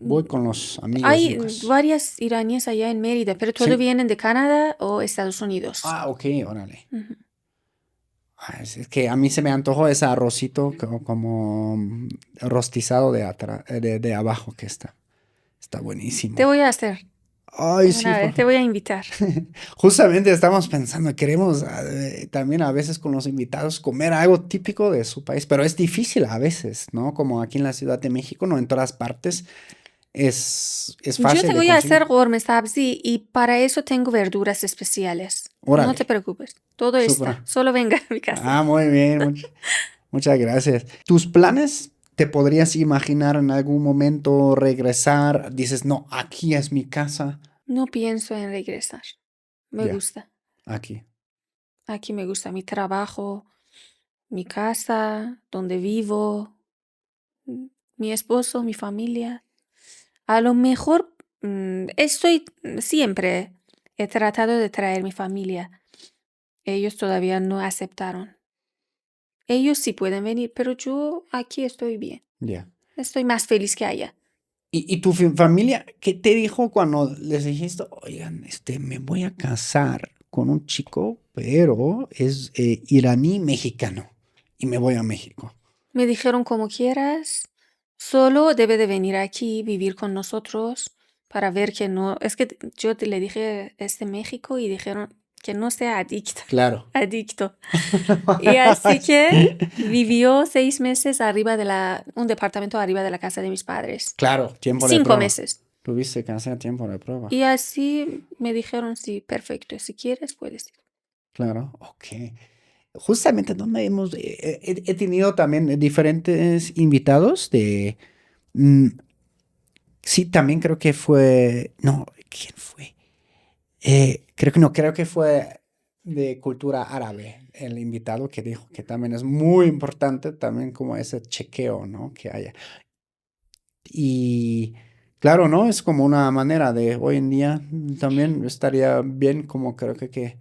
Voy con los amigos. Hay Lucas. varias iraníes allá en Mérida, pero todo Sí. vienen de Canadá o Estados Unidos. Ah, ok, órale. Ujú. Es que a mí se me antojó ese arrocito como rostizado de abajo que está buenísimo. Te voy a hacer Ay, sí, una vez, te voy a invitar. justamente estamos pensando, queremos también a veces con los invitados comer algo típico de su país, pero es difícil a veces, ¿no? Como aquí en la Ciudad de México, no en todas partes es fácil Yo te de voy a conseguir. hacer gourmet sabzi y para eso tengo verduras especiales. Órale. No te preocupes, todo Súper. está. Solo venga a mi casa. Ah, muy bien, muchas gracias. ¿Tus planes te podrías imaginar en algún momento regresar? Dices, no, aquí es mi casa. No pienso en regresar. Me Ya, gusta. aquí. Aquí me gusta mi trabajo, mi casa, donde vivo, mi esposo, mi familia. A lo mejor siempre he tratado de traer mi familia. Ellos todavía no aceptaron. Ellos sí pueden venir, pero yo aquí estoy bien. Ya. Estoy más feliz que allá. ¿Y tu familia qué te dijo cuando les dijiste, oigan, me voy a casar con un chico, pero es iraní mexicano y me voy a México? Me dijeron como quieras, solo debe de venir aquí, vivir con nosotros para ver que no... Es que le dije México y dijeron que no sea adicto. Claro. Adicto. Y así que vivió 6 meses un departamento arriba de la casa de mis padres. Claro, tiempo de 5 prueba. meses. Tuviste que hacer tiempo de prueba. Y así me dijeron, sí, perfecto, si quieres puedes ir. Claro, ok. Justamente donde he tenido también diferentes invitados mm, sí, también creo que fue, no, ¿quién fue? Creo que fue de cultura árabe el invitado que dijo que también es muy importante también como ese chequeo, ¿no? Que haya. Y claro, ¿no? Es como una manera de hoy en día también estaría bien como creo que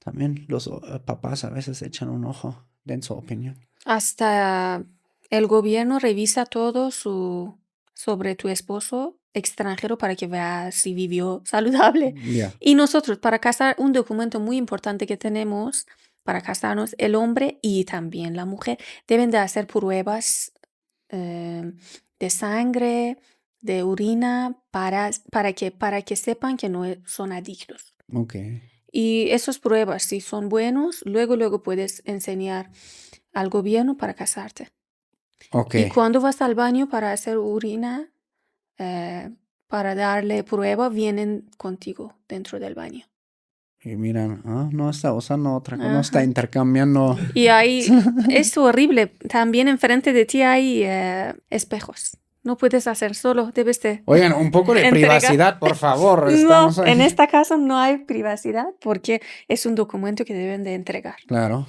También los papás a veces echan un ojo, den su opinión. Hasta el gobierno revisa todo sobre tu esposo extranjero para que vea si vivió saludable. Ya. Y nosotros, para casar, un documento muy importante que tenemos para casarnos, el hombre y también la mujer deben de hacer pruebas de sangre, de orina, para que sepan que no son adictos. Ok. Y esas pruebas, si son buenos, luego puedes enseñar al gobierno para casarte. Ok. Y cuando vas al baño para hacer orina, para darle prueba, vienen contigo dentro del baño. Y miran, no está usando otra cosa, no está Ajá. intercambiando. Y ahí es horrible. También enfrente de ti hay espejos. No puedes hacer solo, debes de Oigan, un poco de entregar. privacidad, por favor. No, Estamos ahí. en esta casa no hay privacidad porque es un documento que deben de entregar. Claro.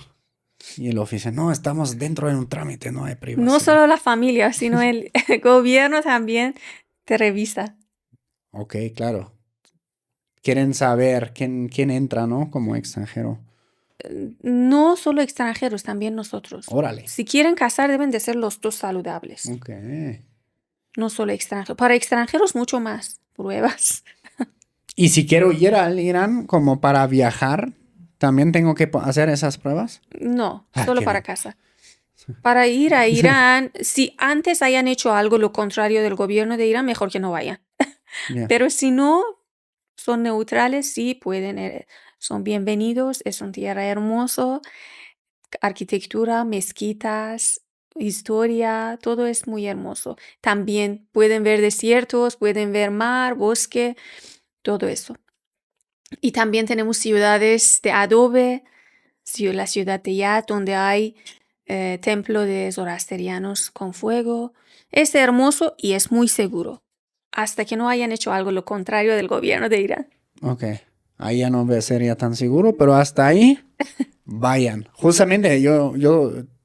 Y el oficial, no, estamos dentro de un trámite, no hay privacidad. No solo la familia, sino el gobierno también te revisa. Ok, claro. Quieren saber quién entra, ¿no? Como extranjero. No solo extranjeros, también nosotros. Órale. Si quieren casar, deben de ser los dos saludables. Ok. No solo extranjeros. Para extranjeros, mucho más pruebas. Y si quiero ir al Irán como para viajar, ¿también tengo que hacer esas pruebas? No, Ah, solo qué para bien. casa. Para ir a Irán, si antes hayan hecho algo lo contrario del gobierno de Irán, mejor que no vayan. Ya. Pero si no, son neutrales, sí, pueden, son bienvenidos, es un tierra hermoso, arquitectura, mezquitas, historia, todo es muy hermoso. También pueden ver desiertos, pueden ver mar, bosque, todo eso. Y también tenemos ciudades de adobe, la ciudad de Yat, donde hay templo de zoroastrianos con fuego. Es hermoso y es muy seguro, hasta que no hayan hecho algo lo contrario del gobierno de Irán. Ok. Ahí ya no sería tan seguro, pero hasta ahí vayan. Justamente yo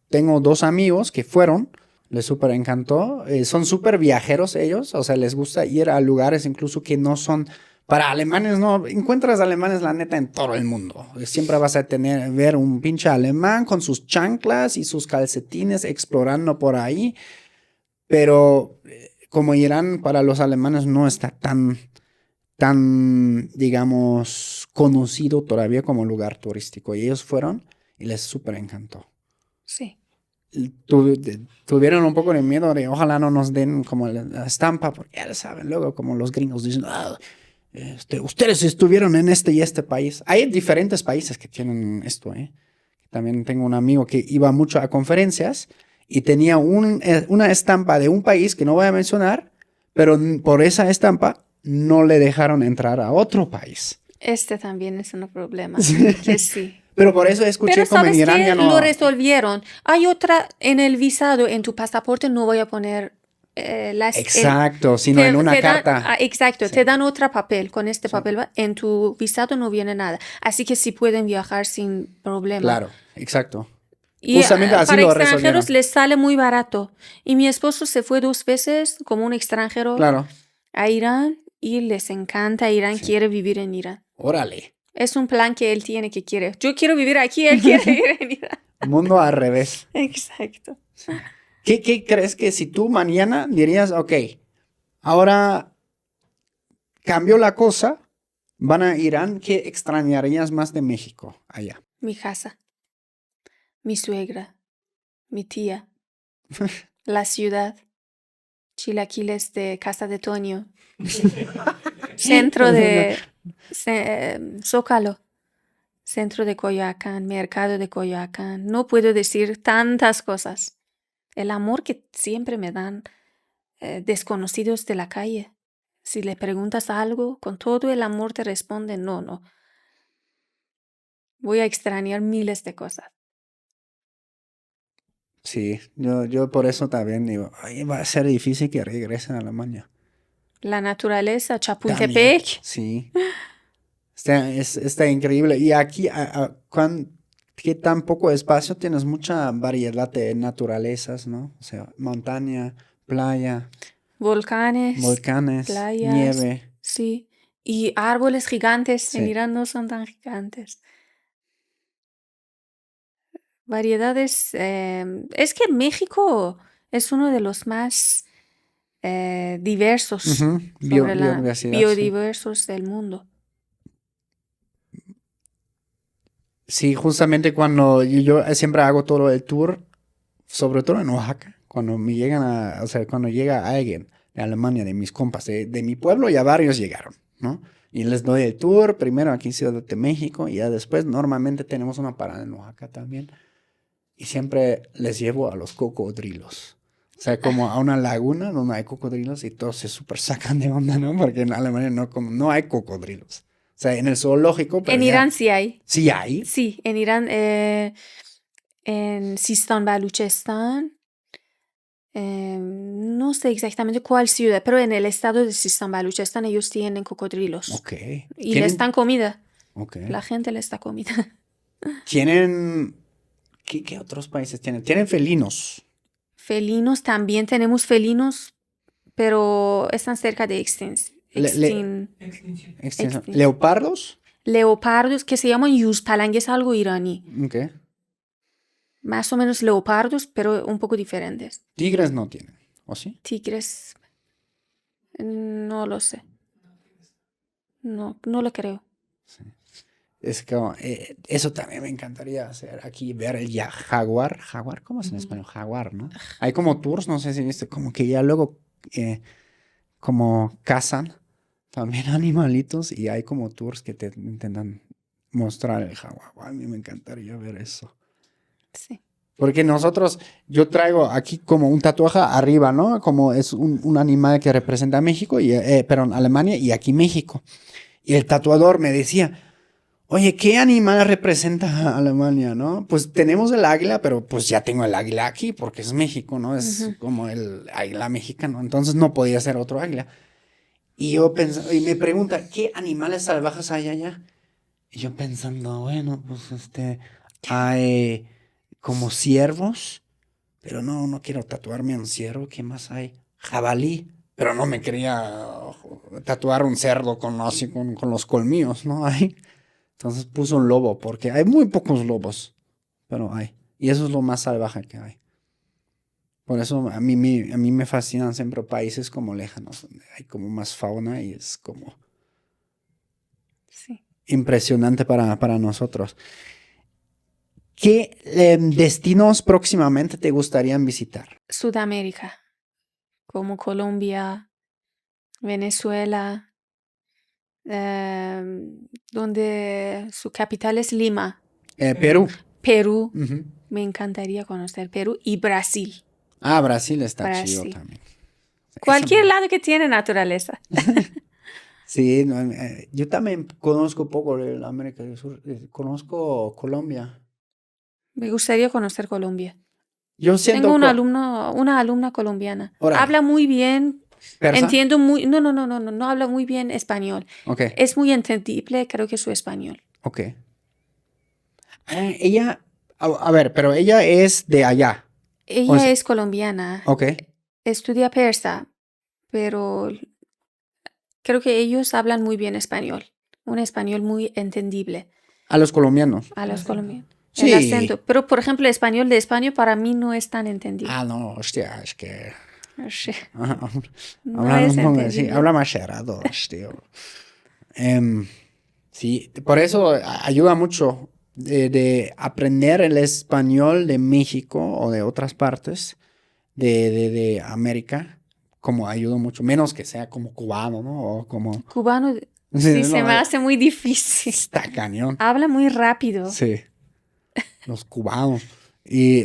tengo 2 amigos que fueron, les súper encantó. Son súper viajeros ellos, o sea, les gusta ir a lugares incluso que no son para alemanes, no. Encuentras alemanes, la neta, en todo el mundo. Siempre vas a ver un pinche alemán con sus chanclas y sus calcetines explorando por ahí. Pero como Irán para los alemanes no está tan, digamos, conocido todavía como lugar turístico. Y ellos fueron y les súper encantó. Sí. Tuvieron un poco de miedo de ojalá no nos den como la estampa, porque ya saben, luego como los gringos dicen, ustedes estuvieron en este y este país. Hay diferentes países que tienen esto, ¿eh? También tengo un amigo que iba mucho a conferencias y tenía una estampa de un país que no voy a mencionar, pero por esa estampa no le dejaron entrar a otro país. Este también es un problema. Que sí. Pero por eso escuché Pero como en ¿sabes Irán qué? ya no. Lo resolvieron. Hay otra en el visado, en tu pasaporte no voy a poner Exacto, sino en una carta. Exacto, Sí. te dan otro papel. Con este Sí. papel en tu visado no viene nada. Así que sí pueden viajar sin problema. Claro, exacto. Y Justamente así para lo extranjeros resolvieron. les sale muy barato. Y mi esposo se fue 2 veces como un extranjero Claro. a Irán y les encanta Irán, Sí. quiere vivir en Irán. Órale. Es un plan que él tiene, que quiere. Yo quiero vivir aquí, él quiere vivir en Irán. Mundo al revés. Exacto. Sí. ¿Qué crees que si tú mañana dirías, ok, ahora cambió la cosa, van a Irán, ¿qué extrañarías más de México allá? Mi casa, mi suegra, mi tía, la ciudad, chilaquiles de Casa de Toño, centro de Zócalo, centro de Coyoacán, mercado de Coyoacán. No puedo decir tantas cosas. El amor que siempre me dan desconocidos de la calle. Si le preguntas algo, con todo el amor te responden, no. Voy a extrañar miles de cosas. Sí, yo por eso también digo, ay, va a ser difícil que regresen a Alemania. La naturaleza, También, Chapultepec. sí. Está increíble. Y aquí, ¿qué tan poco espacio? Tienes mucha variedad de naturalezas, ¿no? O sea, montaña, playa, volcanes, playas, nieve. sí. Y árboles gigantes. En Sí. Irán no son tan gigantes. Variedades. Es que México es uno de los más diversos Ujú. sobre la Biodiversidad, sí. biodiversos del mundo. Sí, justamente cuando yo siempre hago todo el tour, sobre todo en Oaxaca, cuando me llegan o sea, cuando llega alguien de Alemania, de mis compas, de mi pueblo, ya varios llegaron, ¿no? Y les doy el tour, primero aquí en Ciudad de México, y ya después normalmente tenemos una parada en Oaxaca también, y siempre les llevo a los cocodrilos. O sea, como a una laguna donde hay cocodrilos y todos se súper sacan de onda, ¿no? Porque en Alemania no hay cocodrilos. O sea, en el zoológico, pero En ya Irán sí hay. sí hay. Sí, en Irán, en Sistán, Baluchistán. No sé exactamente cuál ciudad, pero en el estado de Sistán, Baluchistán ellos tienen cocodrilos. Ok. Y les dan comida. Ok. La gente les da comida. Tienen... ¿Qué otros países tienen? Tienen felinos. Felinos también tenemos felinos, pero están cerca de Extinción. Extinción. extin- ¿Leopardos? leopardos que se llaman yuzpalang, es algo iraní. Ok. Más o menos leopardos, pero un poco diferentes. Tigres no tienen, ¿o sí? Tigres, no lo sé. No, no lo creo. Es como, eso también me encantaría hacer aquí, ver el jaguar. ¿Jaguar? ¿Cómo es en español? Jaguar, ¿no? Hay como tours, no sé si viste, como que ya luego como cazan también animalitos y hay como tours que te intentan mostrar el jaguar. A mí me encantaría ver eso. Sí. Porque yo traigo aquí como un tatuaje arriba, ¿no? Como es un animal que representa a México, perdón, Alemania y aquí México. Y el tatuador me decía, oye, ¿qué animal representa a Alemania, no? Pues tenemos el águila, pero pues ya tengo el águila aquí porque es México, ¿no? Es como el águila mexicano, entonces no podía ser otro águila. Y y me pregunta, ¿qué animales salvajes hay allá? Y yo pensando, bueno, pues hay como ciervos, pero no quiero tatuarme un ciervo, ¿qué más hay? Jabalí, pero no me quería tatuar un cerdo así con los colmillos, ¿no? Hay. Entonces puso un lobo, porque hay muy pocos lobos, pero hay. Y eso es lo más salvaje que hay. Por eso a mí me fascinan siempre países como lejanos, donde hay como más fauna y es como Sí. impresionante para nosotros. ¿Qué destinos próximamente te gustarían visitar? Sudamérica, como Colombia, Venezuela, donde su capital es Lima. Perú. Perú, Ujú. me encantaría conocer Perú y Brasil. Ah, Brasil está chido Brasil. también. Cualquier lado que tiene naturaleza. Sí, no, yo también conozco poco de América del Sur. Conozco Colombia. Me gustaría conocer Colombia. Yo siento Tengo una alumna colombiana. Órale. Habla muy bien. ¿Persa? Entiendo muy. No habla muy bien español. Ok, Es muy entendible, creo que su español. ok. Ella, a ver, pero ella es de allá. Ella O sea, es colombiana. ok. Estudia persa, pero creo que ellos hablan muy bien español. Un español muy entendible A los colombianos. a los colombianos. Sí. El acento. Pero, por ejemplo, el español de España para mí no es tan entendible. Ah, no, hostia, es que... Sí. Ajá, No habla, es sí, entendible. habla más cerrado, tío. Sí, por eso ayuda mucho de aprender el español de México o de otras partes de América, como ayuda mucho, menos que sea como cubano, ¿no? O como... Cubano, sí, se me hace muy difícil. Está cañón. Habla muy rápido. Sí, los cubanos.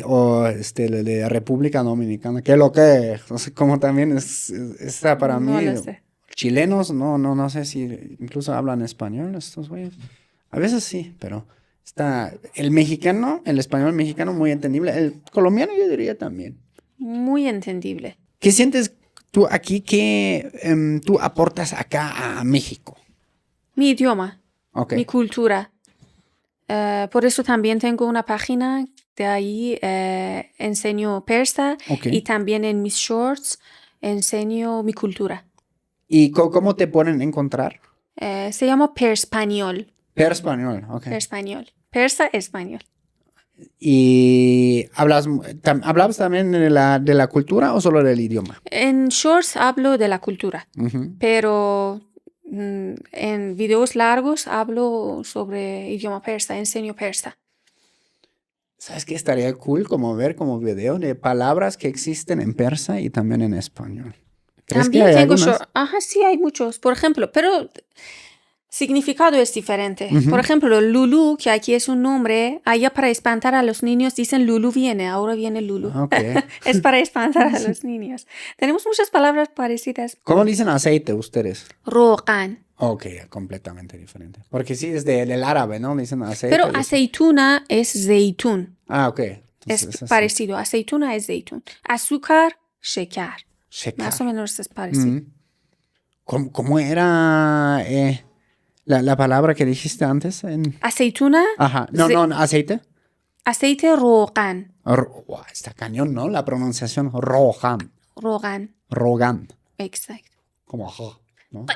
O de República Dominicana, que es lo que, no sé, como también está para No mí. lo sé. Chilenos, no sé si incluso hablan español estos güeyes. A veces sí, pero está el mexicano, el español mexicano muy entendible. El colombiano yo diría también. Muy entendible. ¿Qué sientes tú aquí que tú aportas acá a México? Mi idioma, Ok, mi cultura. Por eso también tengo una página de ahí enseño persa ok. y también en mis shorts enseño mi cultura. ¿Y cómo te pueden encontrar? Se llama Perspañol. Per español, ok. Perspañol. Persa, español. ¿Y hablabas también de la cultura o solo del idioma? En shorts hablo de la cultura, Ujú. pero en videos largos hablo sobre idioma persa, enseño persa. ¿Sabes qué estaría cool como ver como video de palabras que existen en persa y también en español? ¿Crees que También hay tengo algunas? shorts. Ajá, sí, hay muchos. Por ejemplo, pero significado es diferente. Ujú. Por ejemplo, Lulu, que aquí es un nombre, allá para espantar a los niños dicen Lulu viene, ahora viene Lulu. Ok. Es para espantar a los niños. Tenemos muchas palabras parecidas. ¿Cómo dicen aceite ustedes? Rogan. Ok, completamente diferente. Porque sí, es del árabe, ¿no? Dicen aceite. Pero dicen- aceituna es zeitún. Ah, ok. Es Entonces, así. parecido. Aceituna es zeitún. Azúcar, shecar. Shekar. Más o menos es parecido. Mm. ¿Cómo era la palabra que dijiste antes? Aceituna, Ajá. No, Ze- no, aceite. aceite rogan. Wow, está cañón, ¿no? La pronunciación. Rogan. Rogan. Rogan. Exacto. Como jo, ¿no?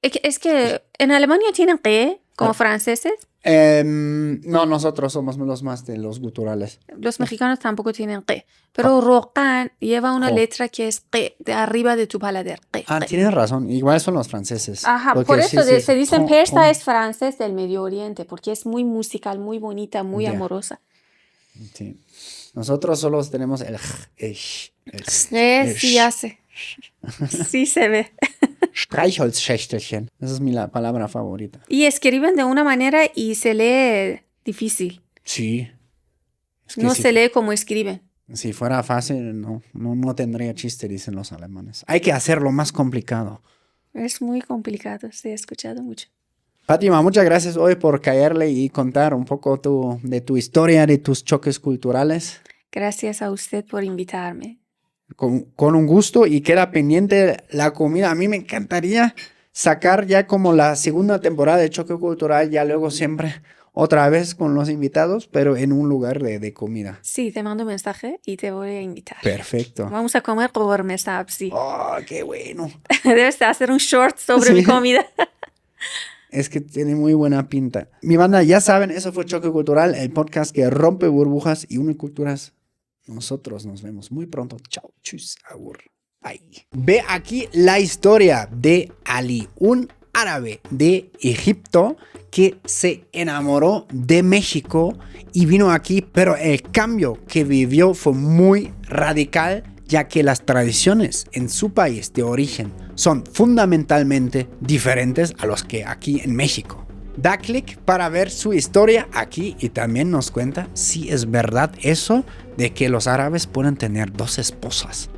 Es que en Alemania tienen que, como franceses. No, nosotros somos los más de los guturales. Los mexicanos tampoco tienen que. Pero rogan lleva una Jo. letra que es que, de arriba de tu paladar. Que. Tienes razón. Igual son los franceses. Ajá, Porque por eso sí, sí. se dice en Jo, persa jo. es francés del Medio Oriente, porque es muy musical, muy bonita, muy Ya. amorosa. Sí. Nosotros solo tenemos el j, el sh, el s, el Sí sh. hace. Sí se ve. Streichholzschächtelchen. Esa es mi palabra favorita. Y escriben de una manera y se lee difícil. Sí. Es que No si, se lee como escriben. si fuera fácil, no tendría chiste, dicen los alemanes. Hay que hacerlo más complicado. Es muy complicado, se ha escuchado mucho. Fátima, muchas gracias hoy por caerle y contar un poco de tu historia, de tus choques culturales. Gracias a usted por invitarme. Con un gusto y queda pendiente la comida. A mí me encantaría sacar ya como la segunda temporada de Choque Cultural, ya luego siempre otra vez con los invitados, pero en un lugar de comida. Sí, te mando un mensaje y te voy a invitar. Perfecto. Vamos a comer por mesa, sí. ¡Oh, qué bueno! Debes de hacer un short sobre Sí. mi comida. Es que tiene muy buena pinta. Mi banda, ya saben, eso fue Choque Cultural, el podcast que rompe burbujas y une culturas. Nosotros nos vemos muy pronto. Chao, chus, agur. Bye. Ve aquí la historia de Ali, un árabe de Egipto que se enamoró de México y vino aquí, pero el cambio que vivió fue muy radical, ya que las tradiciones en su país de origen son fundamentalmente diferentes a los que aquí en México. Da clic para ver su historia aquí y también nos cuenta si es verdad eso de que los árabes pueden tener 2 esposas.